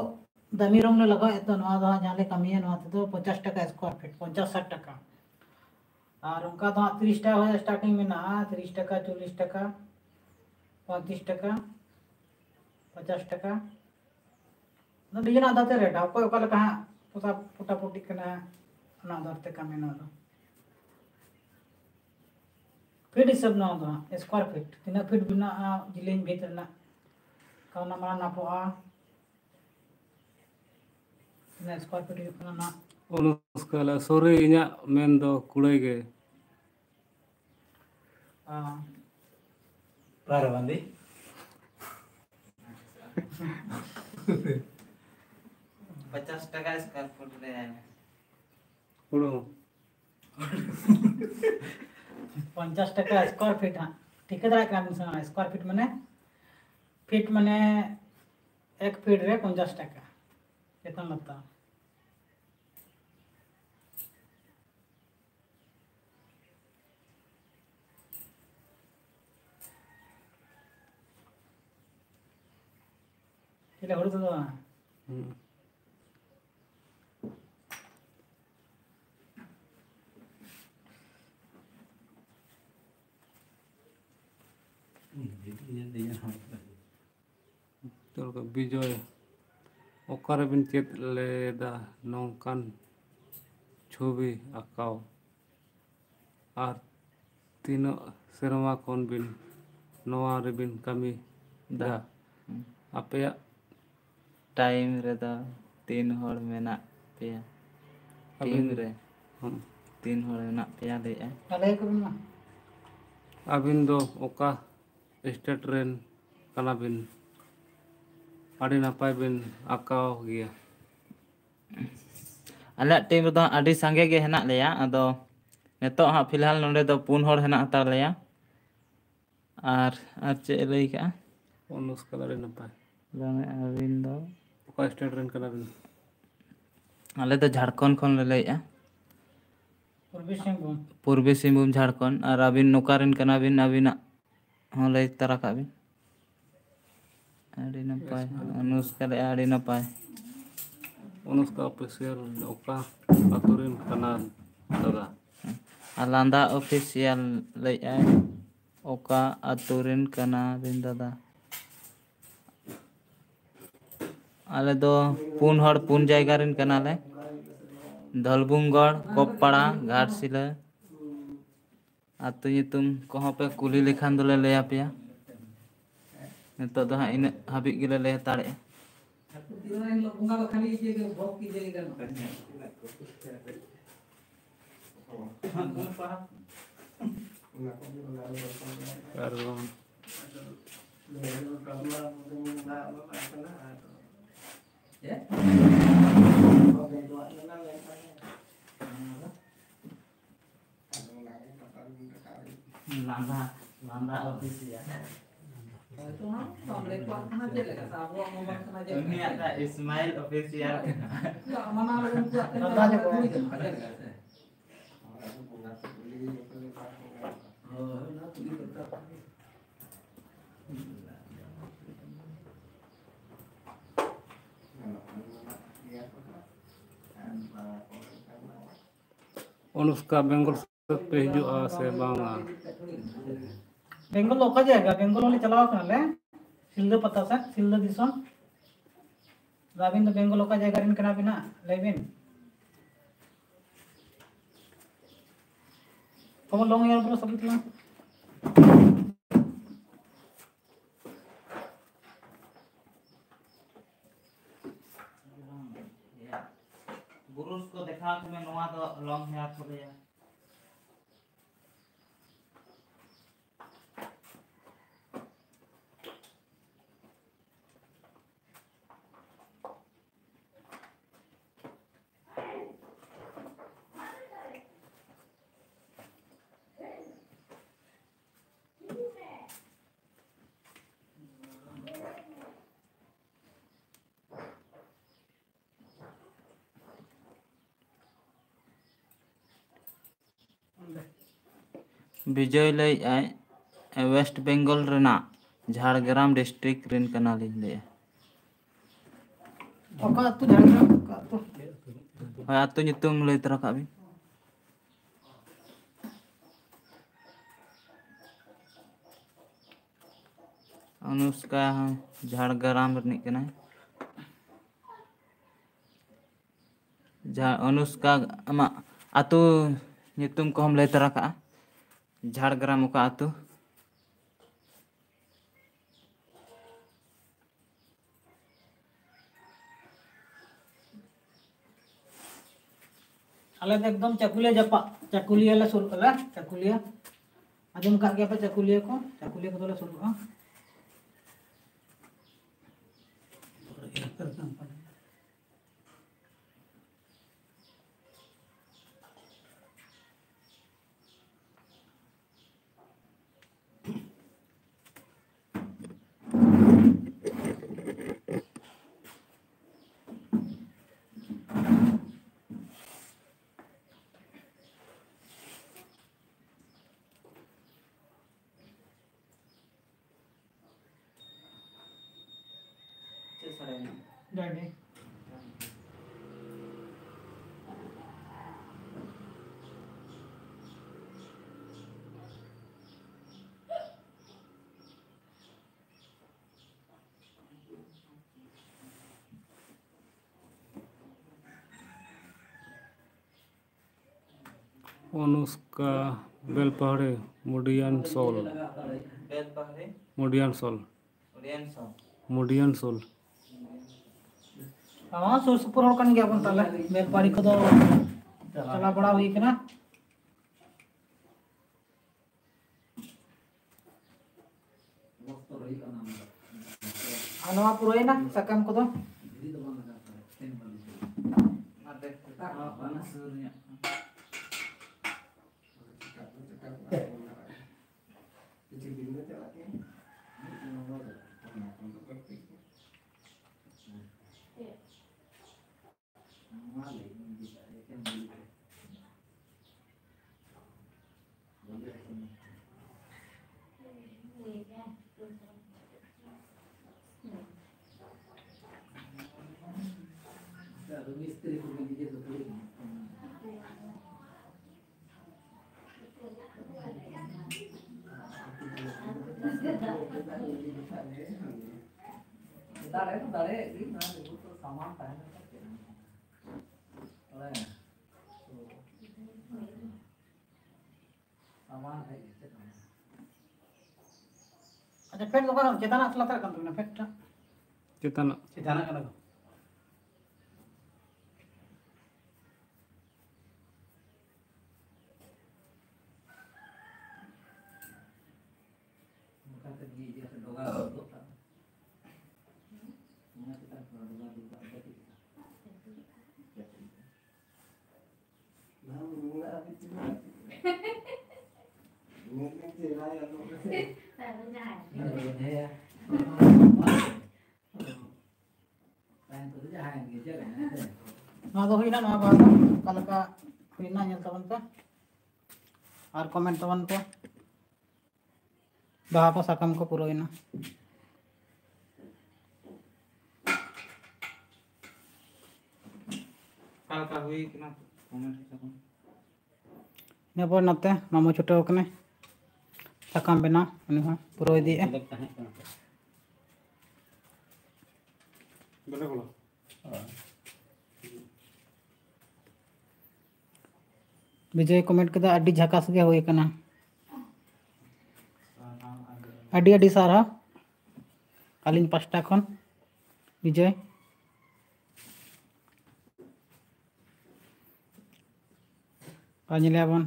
दमी रंग ने लगा तो नवा दो जहाँ ले कमी है नवा तो 50 टका स्क्वायर फीट 50-60 टका और उनका तो 30 टका है स्टार्टिंग में ना 30 टका 40 टका 35 टका 50 टका ना डिजाइन आता ते रेट आपको ओका लगा पुटा पुटा पुटी कना ना दरते कमी ना दो फीट हिसाब ना दो स्क्वायर फीट तीना फीट बिना जिलिंग भीत रना काउना मा नापोआ तीना स्क्वायर फीट हुई कना ना अनुष्का ला सॉरी इन्या मेन दो कुड़े के Para bandi. 50 টাকা স্কয়ার ফুট রে कुड़ो 50 टका स्क्वायर फीट हाँ ठीक है स्क्वायर फीट माने एक फीट रे 50 टका कितना लगता ठीक है हो तो तो विजय ओकर बिन चेत लेदा नौकान छवि आकाव और तीनों सेरमा कौन बिन नवा रे बिन कमी दा आपया टाइम रे दा 3 हड़ मेना पेया टीम रे 3 हड़ मेना पेया ले अले को ना अबिन दो ओका स्टेट रेन कना बिन आड़ी नापाय बिन आकाव गया आले टीम रे दो आडी संगे गे हेना लेया अदो नेतो हा फिलहाल नोंडे दो 4 हड़ हेना हता लेया और चे लई का अनुष्का आड़ी नापाय लंगे अबिन दो ओका स्टेट रेन कना बिन आले तो झारखंड खन ले लेया पूर्वी सिंहभूम झारखंड और अबिन नोकारिन कना बिन अबिना हाँ लई तरा का बिन आड़ी नपाय अनुष्का ले आड़ी नपाय अनुष्का ऑफिशियल ओका अतुरिन कना दादा आलांदा ऑफिशियल ले ओका अतुरिन कना बिन दादा आले दो 4 हड़ 4 जायगा रिन कना ले धलबुमगढ़ कोपपाड़ा घाटशिला आतु तुम कहाँ पे कुली लिखान दोले ले आपया नितो दो हाँ इन हाबी गिले ले ताड़े Perdón. Landa official. Ini ada Ismail official. Anushka Bengal पे हिजुआ से बांगा बेंगल ओका जाएगा बेंगल वाले चलाओ कनाले सिल्दो पता से सिल्दो दिसोन राबिन तो बेंगल ओका जाएगा रिन कना बिना लेबिन कौन लोग यार ब्रो सब इतना बुरुस को देखा तुम्हें नोआ तो लॉन्ग हेयर थोड़े है विजय लई वेस्ट बेंगल रेना झाड़ग्राम डिस्ट्रिक्ट रिन कना ले ओका तू झाड़ग्राम का तो होय आतु नितुम लई तरह का भी अनुष्का झाड़ग्राम रिनिक कना अनुष्का आमा आतु नितुम को हम लई तरह का झाड़ग्राम का आतु आले तो एकदम चकुलिया जपा चकुलिया ले सुर कला चकुलिया आजम का गया पे चकुलिया को ले सुर को डैडी अनुष्का बेलपहाड़ी मुडियन सोल मुडियन सोल मुडियन सोल हाँ सुर सुपुर होड़ कन गया बन ताले बेलपाड़ी को तो चला बड़ा हुई कना नवा पुरोय ना सकम को तो अच्छा पेट तो करो चेतना असला तर kan तुमने पेट चेतन चेतना कना ना तो हुई ना ना बात कल का हुई ना nyel taban पे और कमेंट taban पे बाहा को सकम को पुरोय ना काल का हुई कि ना कमेंट सकम ने पर नते मामू छुटो कने सकम बेना उनी हो पुरोय दी बोले बोलो विजय कमेंट कदा अड्डी झकास गे होय कना अड्डी अड्डी सारा आलिन पास्टा खन विजय पानी बन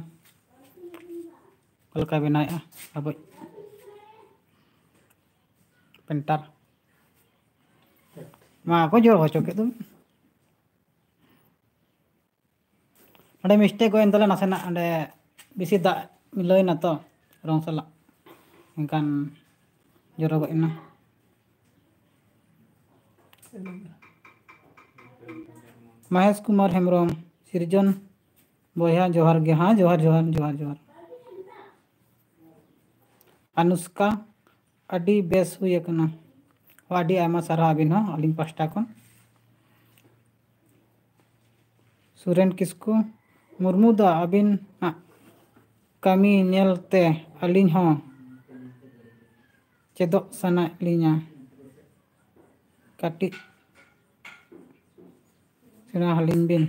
कलका बनाया अब पेंटर मा को जोर हो चुके तुम अरे मिस्टेक को इंतला नासेना अरे बिसी दा मिलोय ना तो रंग सला इनकान जोरो को इना महेश कुमार हेमरम सिरजन बोया जोहर गे हाँ जोहर जोहर जोहर जोहर अनुष्का अडी बेस हुई कना अडी आमा सारा अबिन हो अलिंग पास्टा को सुरेन किसको मुर्मुदा अबिन कमी नेलते अलिंग हो चेदो सना लिया काटी सेना हलिंग बिन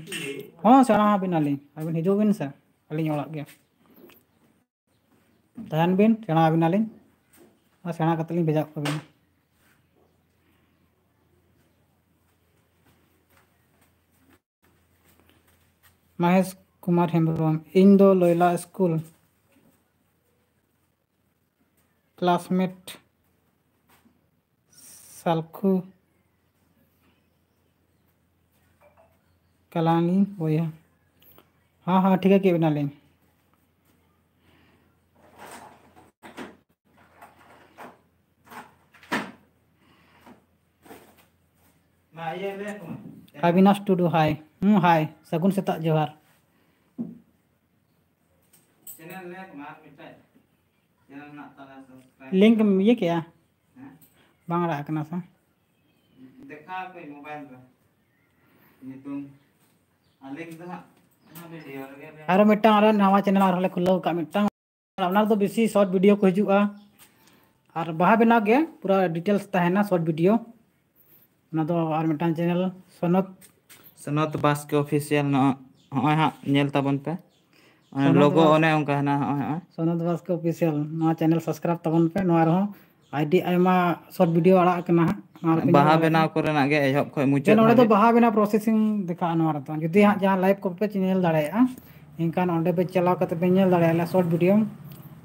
हाँ सेना बिन अलिंग अबिन हिजो बिन से अलिंग ओड़ा गया तहन बिन सेणा बिनालिन और सेणा कते लिन भेजा को बिन महेश कुमार हेम्ब्रम इन दो लोयला स्कूल क्लासमेट सालखु कलानी बोया हाँ हाँ ठीक है कि बना लें अविनाश टुडू हाय हाय सगुन सेता जोहार लिंक ये क्या बांगड़ा कना सा देखा कोई मोबाइल पे नितुम लिंक दो ना वीडियो लगे और मिट्टा और नवा चैनल और ले खुलो का मिट्टा और तो बेसी शॉर्ट वीडियो को हजुआ और बाहा बना के पूरा डिटेल्स तहना शॉर्ट वीडियो ना तो और मिट्टा चैनल सनत बास के ऑफिशियल न होय हा नेल ताबन पे लोगो ओने उनका है ना होय सनत बास के ऑफिशियल नवा चैनल सब्सक्राइब ताबन पे नवा रहो आईडी आइमा शॉर्ट वीडियो आड़ा कना बाहा बनाव करना गे एहब खय मुचाद नोडे तो बाहा बिना प्रोसेसिंग दिखा नवा तो जदी हा जहां लाइव को पे चैनल दाड़ाया इनकान ओंडे पे चलाव कते पे नेल दाड़ाया शॉर्ट वीडियो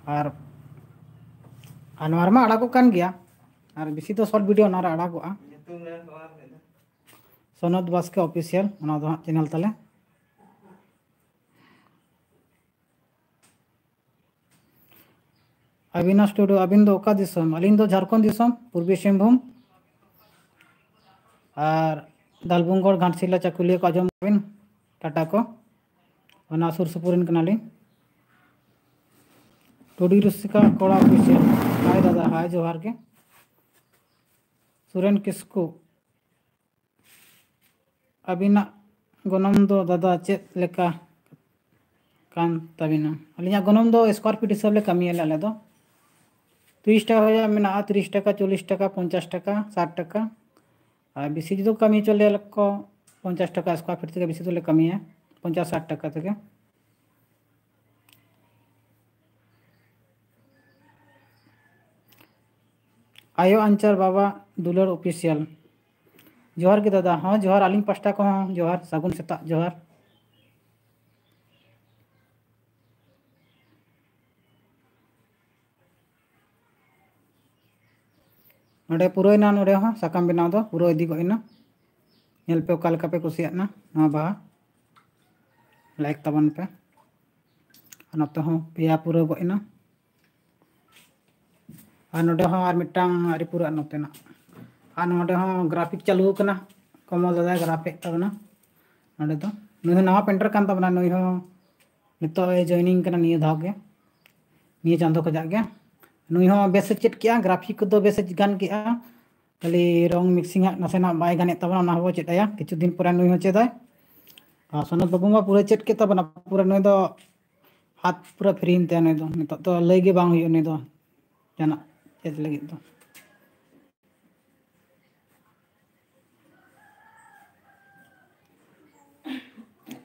और अनवार मा आड़ा को कान गया और बेसी तो शॉर्ट वीडियो ना आड़ा को सनत बास के ऑफिशियल ओना दो चैनल तले अविनाश टुडू अबिन दो ओका दिसम अलिन दो झारखंड दिसम पूर्वी सिंहभूम और दालबुंगोड़ घाटशिला चकुलिया को आजम बिन टाटा को ओना सुर सुपुरिन कनाली टुडी रुसिका कोड़ा ऑफिशियल हाय दादा हाय जोहार के सुरेन किस्कू अबिना गनम दो दादा चेत लेका कान तबिना अलिया गनम दो स्क्वायर फीट हिसाब ले कमी आले दो 30 टाका हो मेना 30 टाका 40 टाका 50 टाका 60 टाका और बेसी जो कमी चले को 50 टाका स्क्वायर फीट से बेसी तो ले कमी है 50-60 टाका तक आयो अंचर बाबा दुलर ऑफिशियल जोहार के दादा हाँ जोहार आलिंग पास्टा को हाँ जोहार सगुन सेता जोहार नोडे पुरोइना नोडे हाँ साकाम बनाव दो पुरो इदी गोइना नेल पे ओका लेका पे कुसियाना ना बाहा लाइक तबन पे नते हाँ पेया पुरो गोइना और नोडे हाँ और मिटांग आरी पुरा नते ना और नोडे हाँ ग्राफिक चालू कना कमल दादा ग्राफिक तबना नोडे तो नुई नवा पेंटर कान तबना नुई हाँ नितो जॉइनिंग कना निया धाव के निया चांदो खजा के नुई हाँ बेस चेट किया ग्राफिक दो बेस गान किया खाली रंग मिक्सिंग नासेना बाय गाने तबना ना हो चेटाया किछु दिन पर नुई हाँ चेदाय और सनत बाबू मा पूरा चेट के तबना पूरा नुई दो हाथ पूरा फ्री ते नुई दो नितो तो लई गे बांग हुई नुई दो जाना चेत लगी दो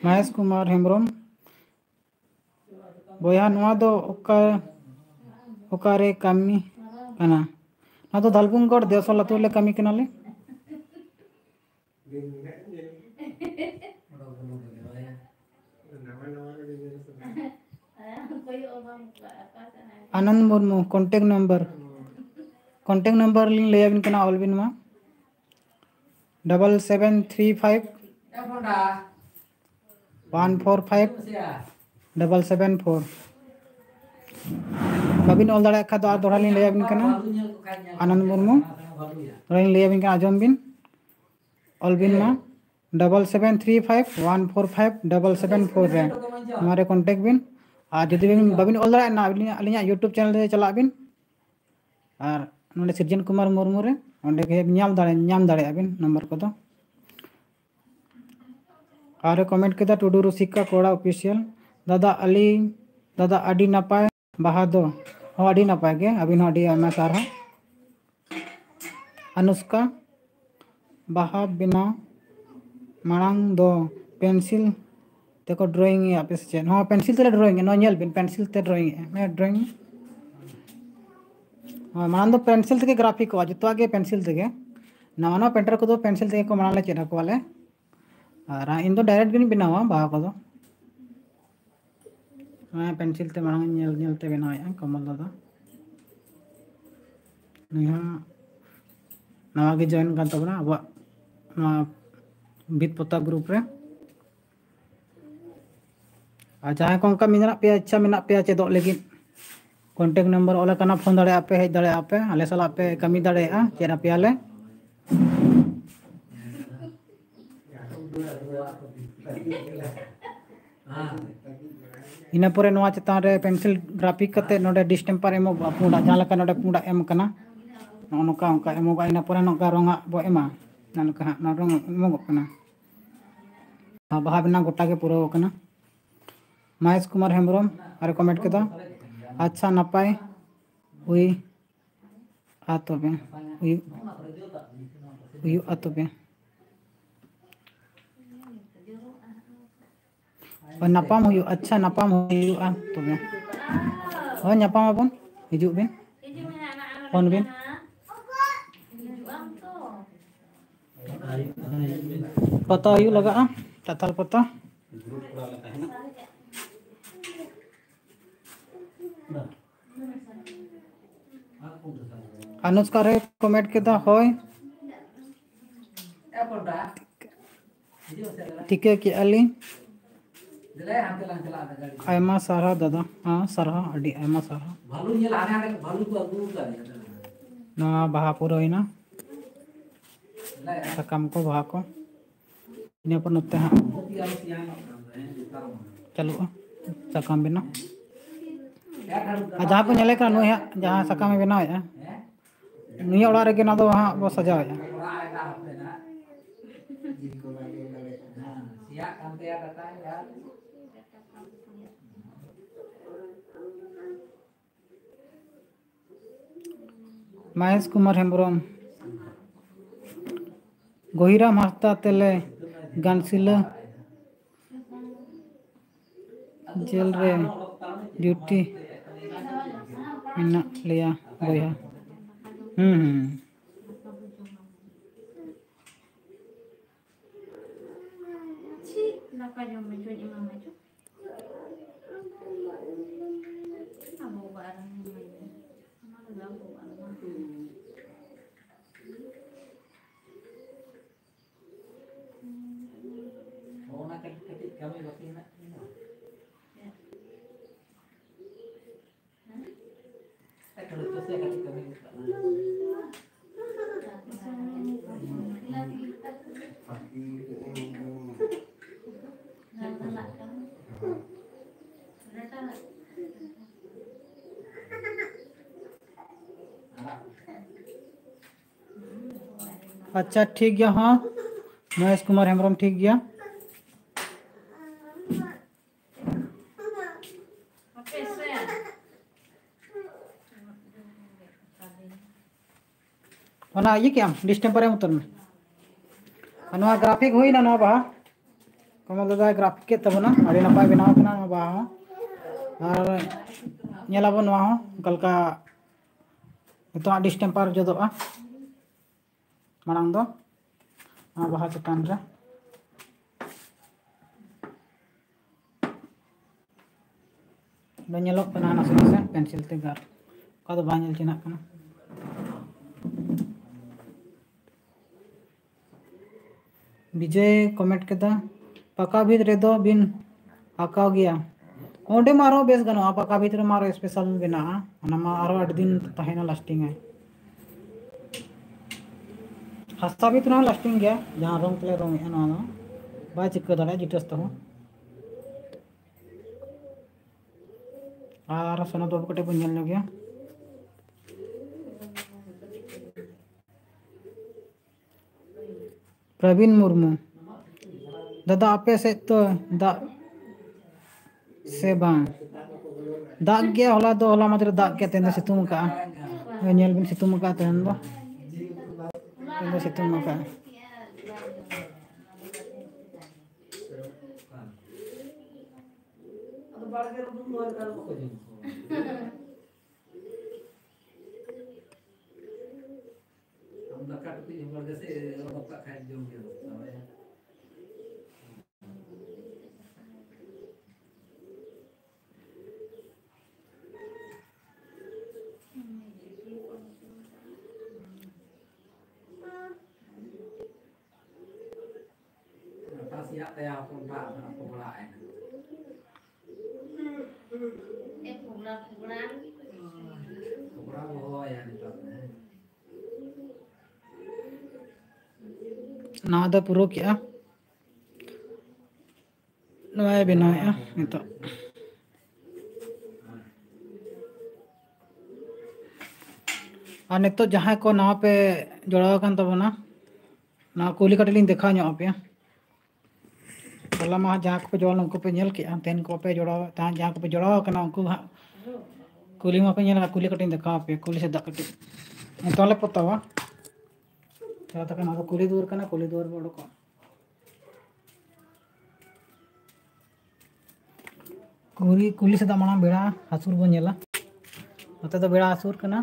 महेश कुमार हेम्ब्रम बोया नवा दो ओकारे कमी कना ना तो दलबुंगगढ़ देवसल अतु ले कमी कनाले आनंद मुर्मू कॉन्टेक्ट नंबर लिंग ले आबिन कना ऑलबिन मा 7735 145 774 बाबिन ऑल दाड़ा खा तो आ दोड़ा लिंग ले आबिन कना आनंद मुर्मू दोड़ा लिंग ले आबिन कना आजम बिन ऑलबिन मा 7735 145 774 रे हमारे कॉन्टेक्ट बिन और जदि बाबिन ऑल दाड़ा ना अलिया यूट्यूब चैनल रे चला बिन और नोडे सृजन कुमार मुर्मू रे ओंडे के नाम दाड़े बिन नंबर को तो और कमेंट केदा टुडू रुसिका कोड़ा ऑफिशियल दादा अली दादा अडी नापाय बाहा दो हाँ अडी नापाय के अबिन अडी आयमा सारा अनुष्का बाहा बिना मांग दो पेंसिल देखो ड्राइंग है आप से हाँ पेंसिल ते ड्राइंग है नो नेल बिन पेंसिल ते ड्राइंग है मैं ड्राइंग माना दो पेंसिल ते ग्राफिक को जो आगे पेंसिल ते नवा नवा पेंटर को पेंसिल ते को माना चेक वाले और इन डायरेक्ट गिन बनावा बाहा को पेंसिल ते मांग नेल ते बनाया कमल दादा नवा गे जॉइन कर तबना अब बीत पता ग्रुप रे जहाँ को उनका मेना पे अच्छा मेना पे चेदों लगी कॉन्टेक्ट नंबर ओला कना फोन दाड़े आपे हेज दाड़े आपे आले साला पे कमी दाड़े चेद पे आले इना परे नवा चेतान रे पेंसिल ग्राफिक कते नोडे डिस्टेम्पर एमो पुंडा जहाँ लका नोडे पुंडा एम कना नोका उनका एमो इना परे नोका रंगा बो एमा ननका ना रंग एमो कना बाहा बिना गोटा के पूरा कना महेश कुमार हेम्ब्रम और कमेंट केदा अच्छा नपाय हुई आतबे हुई आतबे और नापाम हुई अच्छा नापाम हुई तबे हो नापाम अपन हिजु बिन फोन बिन पता हुई लगा तथाल पता अनुष्का रे कमेंट केदा होय ठीक है कि अली आयमा सारा दादा हाँ सारा अड़ी आयमा सारा ना बाहा पूरा होइना सकम को बाहा को इने पर नते हाँ चलो सकम बिना जहाँ पे नेले का नुई जहाँ सकम में बनाए नुई ओड़ा रे ना दो वहाँ वो सजाए महेश कुमार हेम्ब्रम गहिराम हास्ता तेले गानसिला जेल रे ड्यूटी मिना लिया गया अच्छा ठीक गया हाँ महेश कुमार हेम्ब्रम ठीक गया वना ये क्या डिस्टेम्पर उतर में नवा ग्राफिक हुई ना नवा बाहा कमल दादा ग्राफिक के तब ना अड़ी नपाय बनाव कना नवा बाहा और नेलाबो नवा हो गलका तो डिस्टेम्पर जदोआ मांग दो बाहा चेतान रे नेलोग कना नासे नासे पेंसिल ते गार का दो बा नेल चिना कना विजय कमेंट केदा पका भीत रेदो बिन आकाव गया ओंडे मारो बेस गनो पका भीत रे मारो स्पेशल बिना ओना मा आरो 8 दिन तहेना लास्टिंग है हस्ता भीत ना लास्टिंग गया जहां रंग तले रंग है ना बा चिक दाड़ा जिटस तो और सोना दो कटे बन नेल गया प्रवीण मुर्मू दादा आपे से तो दा से बांग दाग गया होला दो होला मात्र दाग के तेन सितुम का नेल बिन सितुम का तेन सितुम का siap teh aku pak aku mulai. Pulang. Kurang oh ya nih pak. नवा दो पूरा किया नवा बनाया नितो और नितो जहाँ को नवा पे जोड़ा कान तबना ना कुली कटलिंग देखा ᱧᱚᱜ पे होला मा जहाँ को जोड़ा उनको पे नेल के तेन को पे जोड़ा ता जहाँ को पे जोड़ा कना उनको कुली मा पे नेल कुली कटिंग देखा पे कुली से दक कटिंग नितो ले पतावा चला तक ना कुली दूर कना कुली दूर बड़ो को कुली से माना बेड़ा हासुर बन नेला नते तो बेड़ा हासुर कना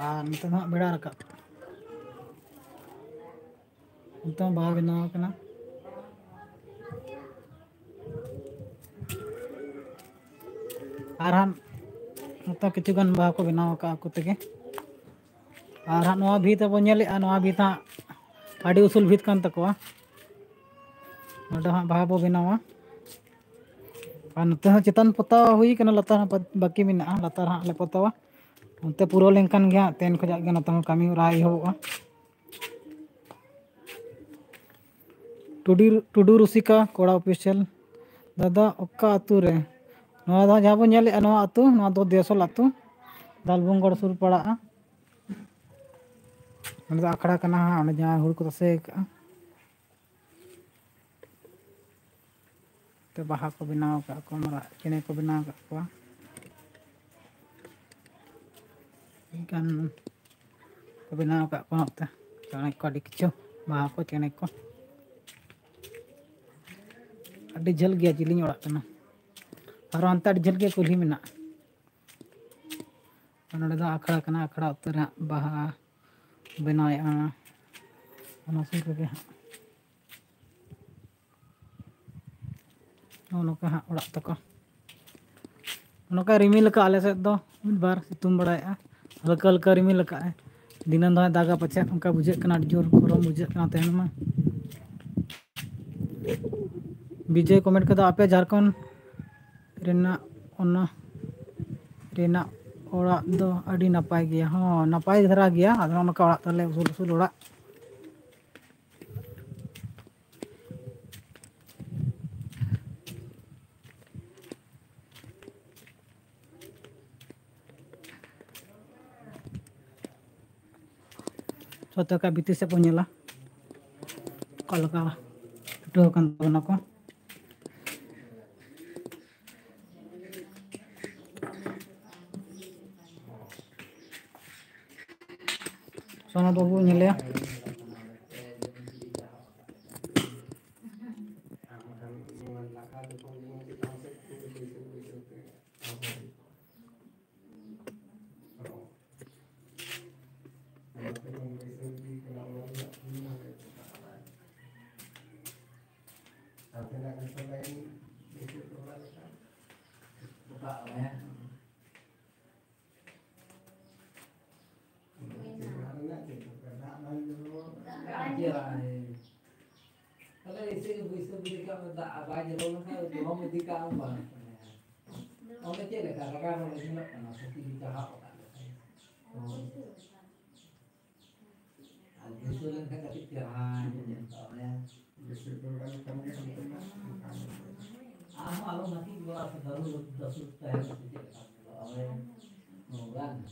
और नते ना बेड़ा रका नते बाहर बनाव कना और हम नते किछु गन बाह को बनाव का को तेगे और हम नवा भीत बन नेले नवा भीत आडी उसूल भीत कान तकवा नडा बाह बो बनावा और नते चितान पता हुई कना लतार बाकी मेना लतार हाँ ले पतावा उनते पूरा लेंकन गया तेन खजा गया नते कमी राय होगा टुडू रुसिका कोड़ा ऑफिशियल दादा ओका अतु रे नवा दा जहाँ बन नेले नवा अतु नवा दो देसल अतु दालबुंगड़ सुर पड़ा मतलब आखड़ा कना हाँ जहाँ हुड़ को तसे तो बाहा को बनाव का को मरा चेने को बनाव का को इनकान को बनाव का को होता चने को दिखचो बाहा को चेने को अड्डी झल गया जिलिंग ओड़ा कना और अंता अड्डी झल गया कुली मेना नोडे दा आखड़ा कना आखड़ा उत्तर बाहा बनाए ana सुर के नोका हाँ ओड़ा तक नोका रिमिल का आले से दो मिद बार सितुम बड़ाया हल्का हल्का रिमिल का है दिनन दो दागा पछे उनका बुझे कना जोर गरम बुझे कना तेन मा विजय कमेंट कदा आपे झारखंड रेना ओना रेना ओड़ा दो अड़ी नपाय गया हाँ नपाय धरा गया आदो नोका ओड़ा तले उसूल उसूल ओड़ा सोतो का बीती से पोनेला कलका टो kan तबना को सोना बाबू नेले Kalau isi bisa beli kamu tak apa aja kalau nggak mau beli kamu apa? Mau beli le karena mau beli nggak karena seperti di tahap kan. Ada sulit kan tapi tiran ya. Malu nanti gua baru dasar teh seperti itu. Mau kan?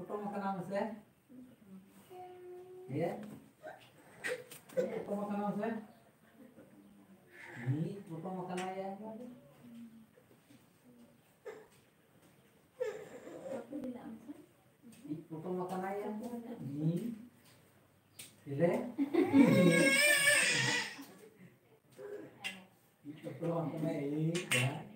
potong makanan Mas ya. Ya. Potong makanan Mas ya. Ini potong makanan ya. Potong makanan ya. Ini. Ile. Potong makanan ini ya.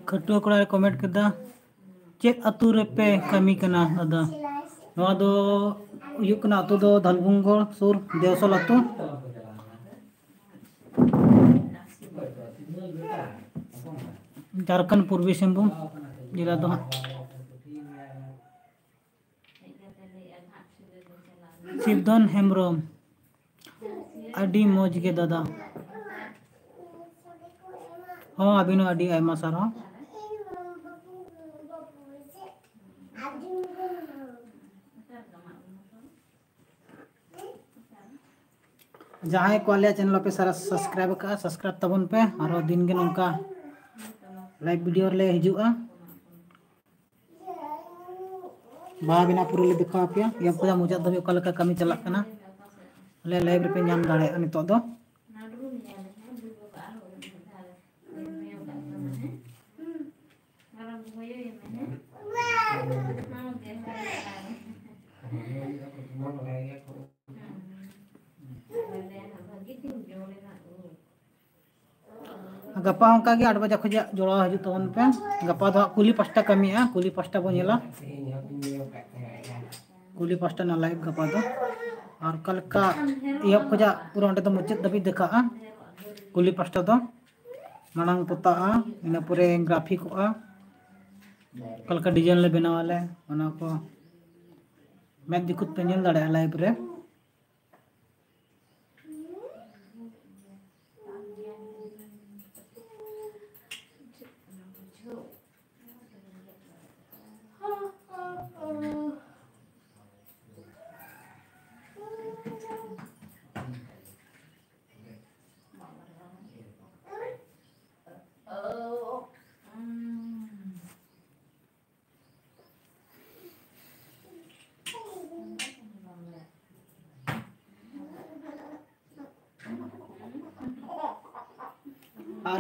Khatua कोड़ा comment कदा चेत अतु रे पे कमी कना दादा नवा दो हुयुग कना अतु दो धलबुंगोड़ सुर देवसल अतु झारखंड पूर्वी सिंहभूम जिला दो शिवधन हेम्ब्रम अडी मौज के दादा हाँ अभी नो अडी आयमा सारा जहाँ को आलिया चैनल पे सारा सब्सक्राइब का सब्सक्राइब तबन पे और दिन के नौका लाइव वीडियो ले हिजुआ बा बिना पूरा ले दिखा पे या पूरा मुझे दबे कल का कमी चला कना ले लाइव पे नाम दाड़े नितो दो गपा उनका 8 बजे खुजा जोड़ा हजू तबन पे गपा दो कुली पास्टा कमी है कुली पास्टा बो नेला कुली पास्टा ना लाइव गपा दो और कल का यह खुजा पूरा अंडे तो मुचत दबी देखा कुली पास्टा दो मांग पोता इन पूरे ग्राफिक कल का डिजाइन ले बनावा ले ओना को मैं दिखुत पे नेल दाड़े लाइव रे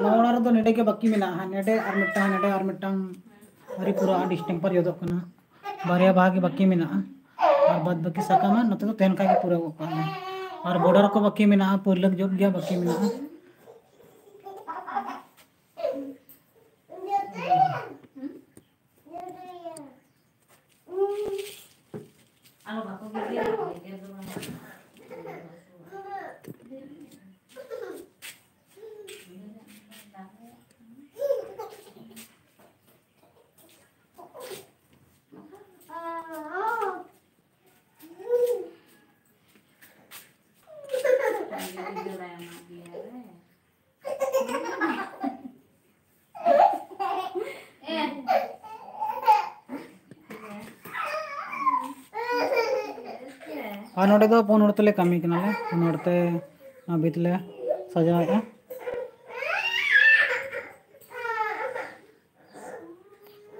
नोड़ा रे तो नेडे के बाकी मेना नेडे और मिटांग हरी पूरा डिस्टेम्पर योदो कना बारिया भाग बाकी मेना और बाद बाकी सकामा नते तो तेन का के पूरा होका और बॉर्डर को बाकी मेना पुरलक जोग गया बाकी मेना Ano ba ko bigyan ko और नोड़े दो पुन हड़ते कमी कना ले पुन हड़ते बीत ले सजाए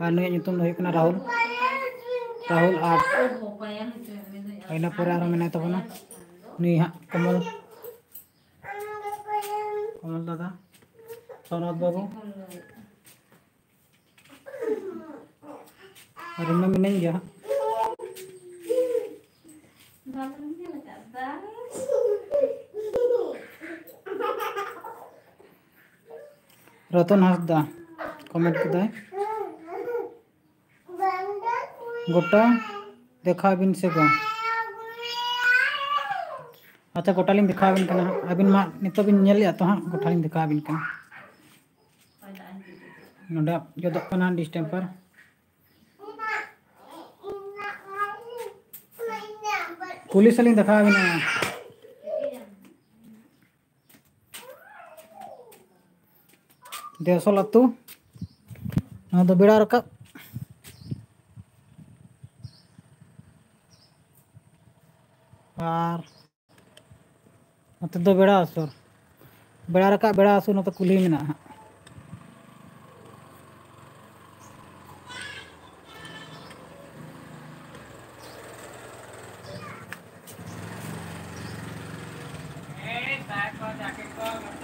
और नुई नितुम दो कना राहुल राहुल आर्ट आइना पूरे आरो मेना तबना नुई हा कमल कमल दादा सोनाथ बाबू और इनमें मिलेंगे गया रतन हंसदा कमेंट कदाय गोटा देखा बिन से गो अच्छा गोटा लिंग देखा बिन कना अबिन मा नितो बिन नेल या तो हां गोटा लिंग देखा बिन कना नोडा जोदो कना डिस्टेम्पर पुलिस लिंग देखा बिन देवसल अतु ᱱᱚᱣᱟ ᱫᱚ ᱵᱮᱲᱟ ᱨᱟᱠᱟᱵ ᱟᱨ ᱱᱚᱛᱮ ᱫᱚ ᱵᱮᱲᱟ ᱦᱟᱹᱥᱩᱨ ᱵᱮᱲᱟ ᱨᱟᱠᱟᱵ ᱵᱮᱲᱟ ᱦᱟᱹᱥᱩᱨ ᱱᱚᱛᱮ ᱠᱩᱞᱦᱤ ᱢᱮᱱᱟᱜᱼᱟ ᱦᱟᱸᱜ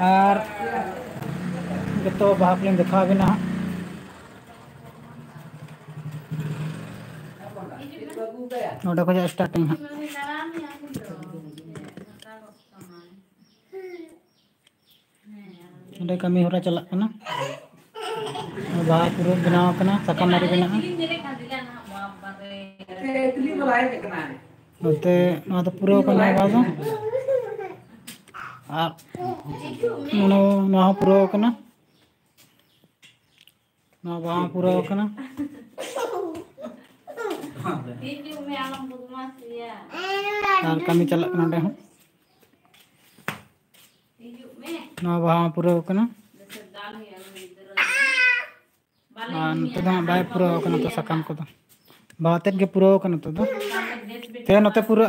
ᱟᱨ ᱡᱚᱛᱚ ᱵᱟᱦᱟ ᱠᱚᱞᱤᱧ ᱫᱮᱠᱷᱟᱣ ᱟᱵᱮᱱᱟ ᱦᱟᱸᱜ ᱱᱚᱰᱮ ᱠᱷᱚᱡ ᱥᱴᱟᱨᱴᱤᱝ ᱦᱟᱸᱜ ᱚᱸᱰᱮ ᱠᱟᱹᱢᱤ ᱦᱚᱨᱟ ᱪᱟᱞᱟᱜ ᱠᱟᱱᱟ ᱵᱟᱦᱟ ᱯᱩᱨᱟᱹ ᱵᱮᱱᱟᱣ ᱠᱟᱱᱟ ᱥᱟᱠᱟᱢ ᱱᱟᱹᱲᱤ ᱵᱮᱱᱟᱜᱼᱟ ᱱᱚᱛᱮ ᱱᱚᱣᱟ ᱫᱚ ᱯᱩᱨᱟᱹᱣ ᱠᱟᱱᱟ ᱵᱟᱦᱟ ᱫᱚ ᱟᱨ ᱱᱚᱣᱟ ᱦᱚᱸ ᱯᱩᱨᱟᱹᱣ ᱠᱟᱱᱟ नौ वहाँ पूरा होगा ना और कमी चला नोडे हूँ नौ वहाँ पूरा होगा ना नते दो बाय पूरा होगा ना तो सकाम को तो बातें के पूरा होगा ना तो ते नते पूरा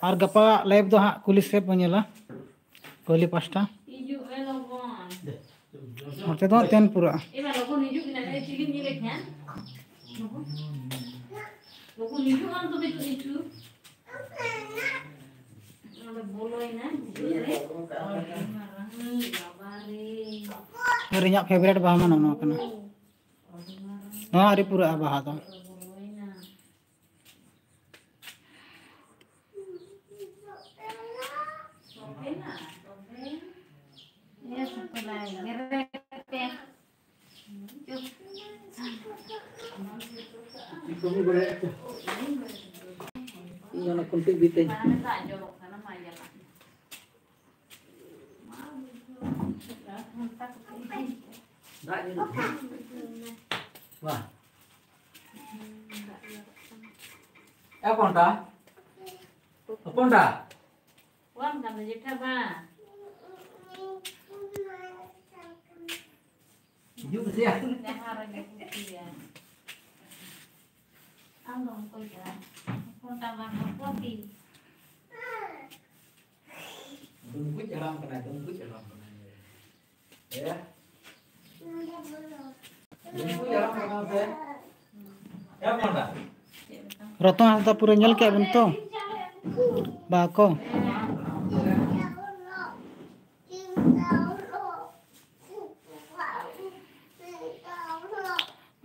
और गप्पा लाइव दो हाँ कुलिस से बनेला कोली पास्ता नते दो तेन पूरा और इन्हें फेवरेट बाहा मानो ना करना हाँ अरे पूरा बाहा तो Yang kuntik bitin. Wah. Apa dah? Apa dah? Wan kan jeta ba. Juga sih ya. Andong ko ya. Punta ba ko poti. Tunggu jalan kena, tunggu jalan kena. Ya. Tunggu jalan kena saya. Ya mana? रतन हासदा पूरा नल के बन तो बाको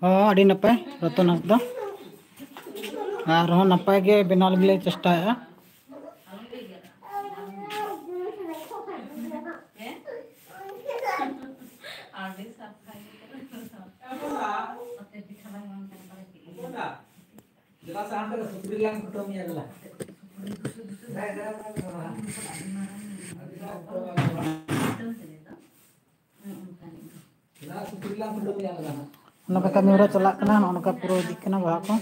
हाँ अड़ी नपाय रतन हासदा और हाँ नपाय के बेनाल गिले चेष्टा है Jelas anda seperti yang kutumnya adalah. Jelas seperti yang kutumnya adalah. नका कमी हो चला करना नका पूरा दिख करना बाहा को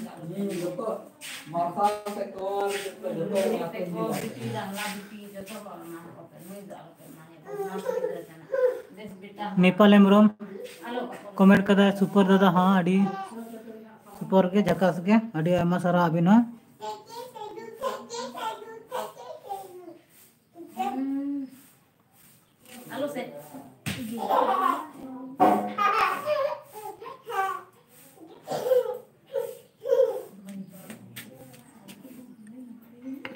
Joko martal sekor नेपाल एमरोम कमेंट कदा सुपर दादा हाँ अड़ी सुपर के झकास के अड़ी आमा सारा अभिन Halo se.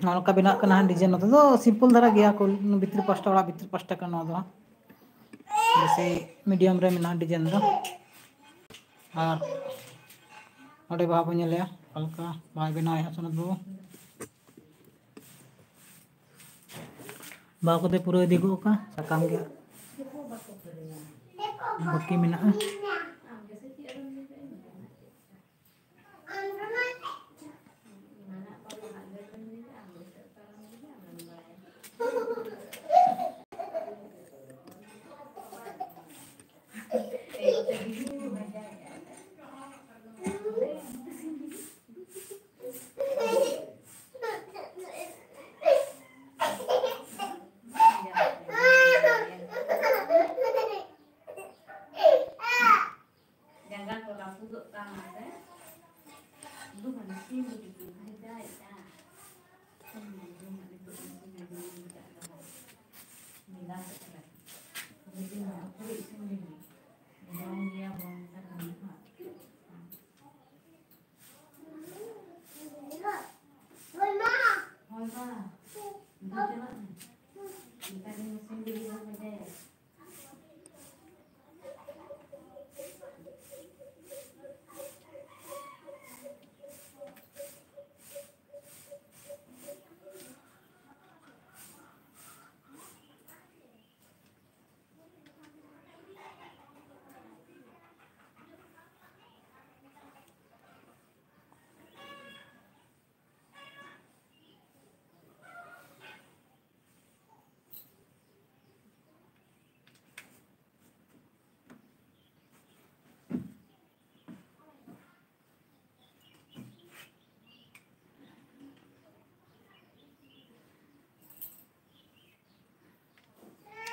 नका बिना करना डिजाइन नते तो सिंपल धरा गया को भीतर पास्ता वाला भीतर पास्ता करना दो जैसे मीडियम रे मिना डिजाइन दो और अड़े बाहा बन ले हल्का बाय बिना है सुनत बो बाहा को ते पूरा दिगो का सकाम गया बाकी मिना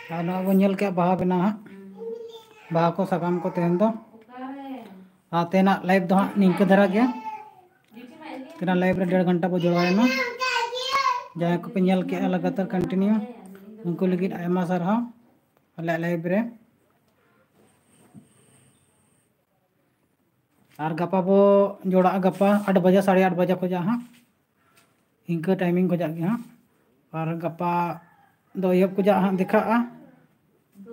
और ना वो nyel के बाहा बना हाँ बाहा को सकाम को तेन दो तेना लाइव दो हाँ निंक धरा गया तेना लाइव रे 1.5 घंटा बो जोड़वाए ना जहाँ को पे nyel के लगातार कंटिन्यू उनको लगी आयमा सारहा अले लाइव रे और गपा बो जोड़ा गपा 8 बजे 8:30 बजे को जा हाँ इनका टाइमिंग को जा गया हाँ और गपा दो यब को जा हाँ दिखा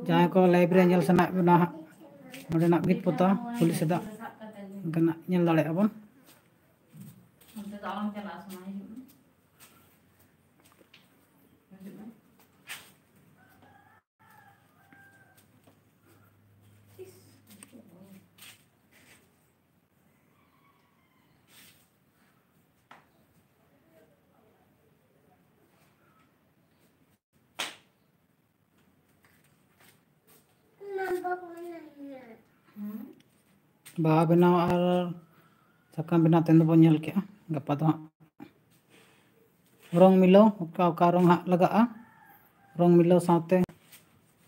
जहाँ को लाइव रे nyel सना बना हाँ नोडे ना बीत पोता पुलिस दा गना nyel दाड़े अबन बाहा बनाव और सकाम बनाव तेन बो nyel के गपा दो हाँ रंग मिलो का रंग हाँ लगा रंग मिलो साथे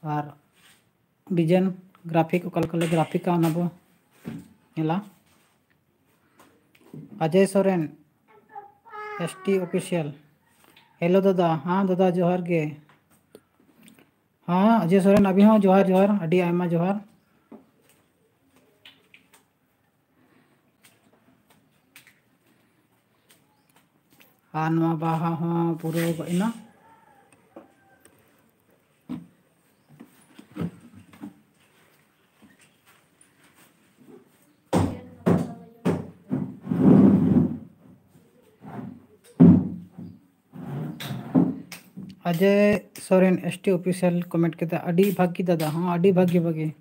और डिजाइन ग्राफिक कल ग्राफिक का ना बो नेला Ajay Soren ST official hello दादा हाँ दादा जोहार गे हाँ अजय सोरेन अभी हाँ जोहार जोहार अडी आयमा जोहार और नवा बाहा हाँ पूरे इना Ajay Soren ST official comment के अडी भागी दादा हाँ अडी भागी भागी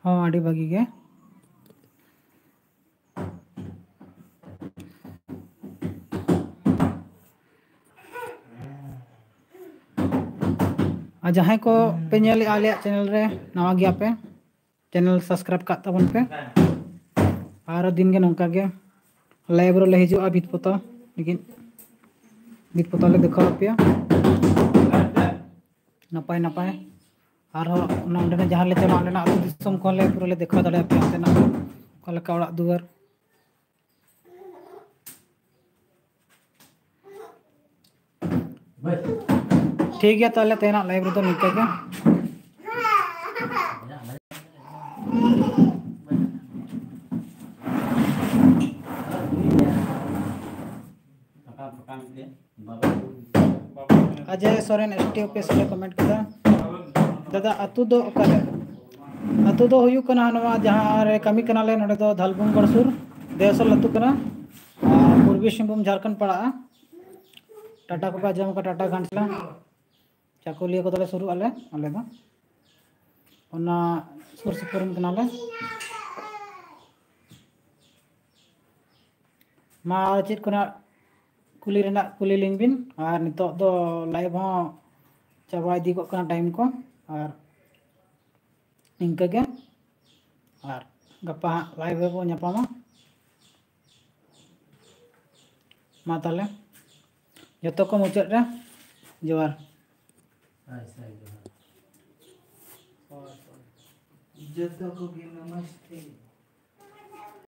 हाँ अडी भागी के जहाँ को पे नेल आले चैनल रे नवा गया पे चैनल सब्सक्राइब का तबन पे और दिन के नौका के लाइव रे हिजुआ बीत पोता लेकिन बीत पोता ले देखा पे नपाय नपाय और नंदे जहाँ ले चला ना अतु दिसम को ले पूरा ले देखा दाड़े पे अंतेना कल का ओड़ा दुआर ठीक है ताले तेना लाइव रे तो निका के Ajay Soren ST official comment किया दादा अतु दो ओकाले अतु दो हुयु कना नवा जहां रे कमी कना ले नडे दो धलबुंगड़ सुर देवसल अतु कना पूर्वी सिंहभूम झारखंड पड़ा टाटा को जम का टाटा घाटला चाकुलिया को तले शुरू आले दो ओना सुर सुपुरम कना ले मा चित कोना कुली रेना कुली लिंग बिन और नितो दो लाइव हो चाबा इदी को कना टाइम को और इनका के और गप्पा लाइव बो ᱧᱟᱯᱟᱢᱟ मा ताले जतो को मुचाद रे जोहार जतो को नमस्ते।